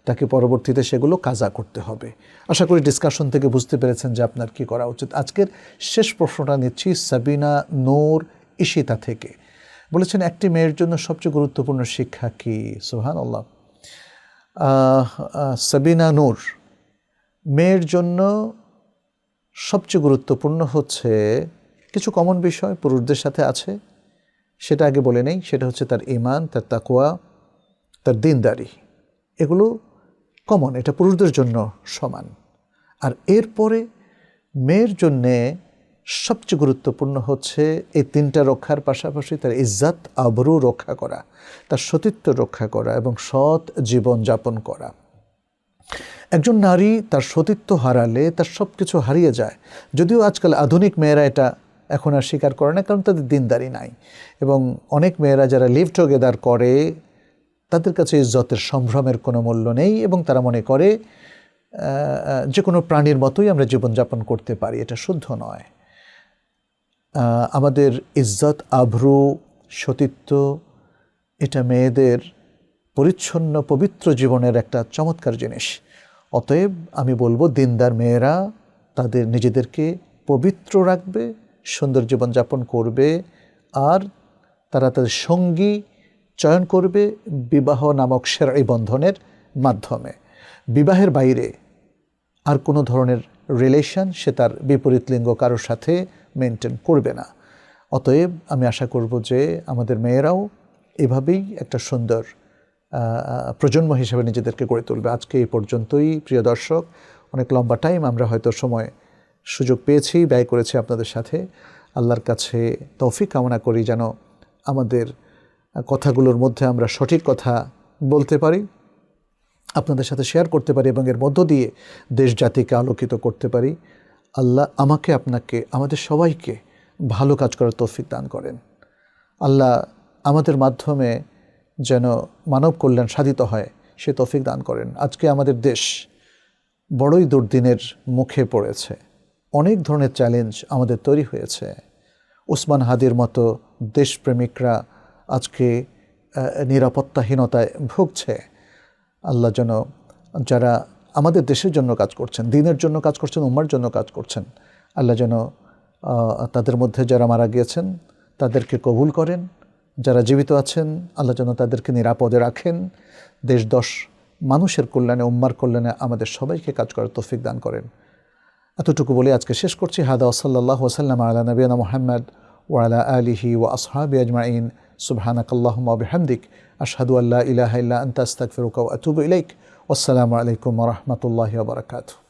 তাকে পরবর্তীতে সেগুলো কাজা করতে হবে। আশা করি ডিসকাশন থেকে বুঝতে পেরেছেন যে আপনার কি করা উচিত। আজকের শেষ প্রশ্নটা নিচ্ছি সাবিনা নূর ইশিতা থেকে। বলেছেন, একটি মেয়ের জন্য সবচেয়ে গুরুত্বপূর্ণ শিক্ষা কি? সুবহানাল্লাহ। সাবিনা নূর, মেয়ের জন্য সবচেয়ে গুরুত্বপূর্ণ হচ্ছে কিছু কমন বিষয় পুরুষদের সাথে আছে, সেটা আগে বলে নেই। সেটা হচ্ছে তার ঈমান, তার তাকওয়া, তার দিনদারি। এগুলো কমন, এটা পুরুষদের জন্য সমান। আর এরপরে মেয়ের জন্যে সবচেয়ে গুরুত্বপূর্ণ হচ্ছে এই তিনটা রক্ষার পাশাপাশি তার ইজ্জত আবরু রক্ষা করা, তার সতীত্ব রক্ষা করা এবং সৎ জীবন যাপন করা। একজন নারী তার সতীত্ব হারালে তার সব কিছু হারিয়ে যায়। যদিও আজকাল আধুনিক মেয়েরা এটা এখন আর স্বীকার করে না, কারণ তাদের দিনদারি নাই। এবং অনেক মেয়েরা যারা লিভ টুগেদার করে তাদের কাছে ইজ্জতের সম্ভ্রমের কোনো মূল্য নেই এবং তারা মনে করে যে কোনো প্রাণীর মতোই আমরা জীবনযাপন করতে পারি। এটা শুদ্ধ নয়। আমাদের ইজ্জত আবরু সতীত্ব এটা মেয়েদের পরিচ্ছন্ন পবিত্র জীবনের একটা চমৎকার জিনিস। অতএব আমি বলবো দিনদার মেয়েরা তাদের নিজেদেরকে পবিত্র রাখবে, সুন্দর জীবনযাপন করবে, আর তারা তাদের সঙ্গী চয়ন করবে বিবাহ নামক শারঈ বন্ধনের মাধ্যমে। বিবাহের বাইরে আর কোনো ধরনের রিলেশন সে তার বিপরীত লিঙ্গ কারোর সাথে মেনটেন করবে না। অতএব আমি আশা করব যে আমাদের মেয়েরাও এভাবেই একটা সুন্দর প্রজন্ম হিসেবে নিজেদেরকে গড়ে তুলবে। আজকে এই পর্যন্তই প্রিয় দর্শক। অনেক লম্বা টাইম আমরা হয়তো সুযোগ পেয়েছি, ব্যয় করেছি আপনাদের সাথে। আল্লাহর কাছে তৌফিক কামনা করি যেন আমাদের কথাগুলোর মধ্যে আমরা সঠিক কথা বলতে পারি, আপনাদের সাথে শেয়ার করতে পারি এবং এর মধ্য দিয়ে দেশ জাতিকে আলোকিত করতে পারি। আল্লাহ আমাকে, আপনাকে, আমাদের সবাইকে ভালো কাজ করার তৌফিক দান করেন। আল্লাহ আমাদের মাধ্যমে যেন মানব কল্যাণ সাধিত হয় সে তৌফিক দান করেন। আজকে আমাদের দেশ বড়ই দুর্দিনের মুখে পড়েছে। অনেক ধরনের চ্যালেঞ্জ আমাদের তৈরি হয়েছে। ওসমান হাদির মতো দেশপ্রেমিকরা আজকে নিরাপত্তাহীনতায় ভুগছে। আল্লাহ যেন যারা আমাদের দেশের জন্য কাজ করছেন, দ্বীনের জন্য কাজ করছেন, উম্মার জন্য কাজ করছেন, আল্লাহ যেন তাদের মধ্যে যারা মারা গিয়েছেন তাদেরকে কবুল করেন। যারা জীবিত আছেন আল্লাহ যেন তাদেরকে নিরাপদে রাখেন। দেশ দশ মানুষের কল্যাণে, উম্মার কল্যাণে আমাদের সবাইকে কাজ করার তৌফিক দান করেন। এতটুকু বলে আজকে শেষ করছি। হাদা ওয়াসাল্লাল্লাহু ওয়াসাল্লাম আলা নবিয়িনা মুহাম্মদ ওয়া আলা আলিহি ওয়া আসহাবিহি আজমাইন। সুবহানাকাল্লাহুম্মা ওয়া বিহামদিক আশহাদু আল্লা ইলাহা ইল্লা আনতা আস্তাগফিরুকা ওয়া আতুবু ইলাইক। ওয়াসসালামু আলাইকুম ওয়া রাহমাতুল্লাহি ওয়া বারাকাতুহু।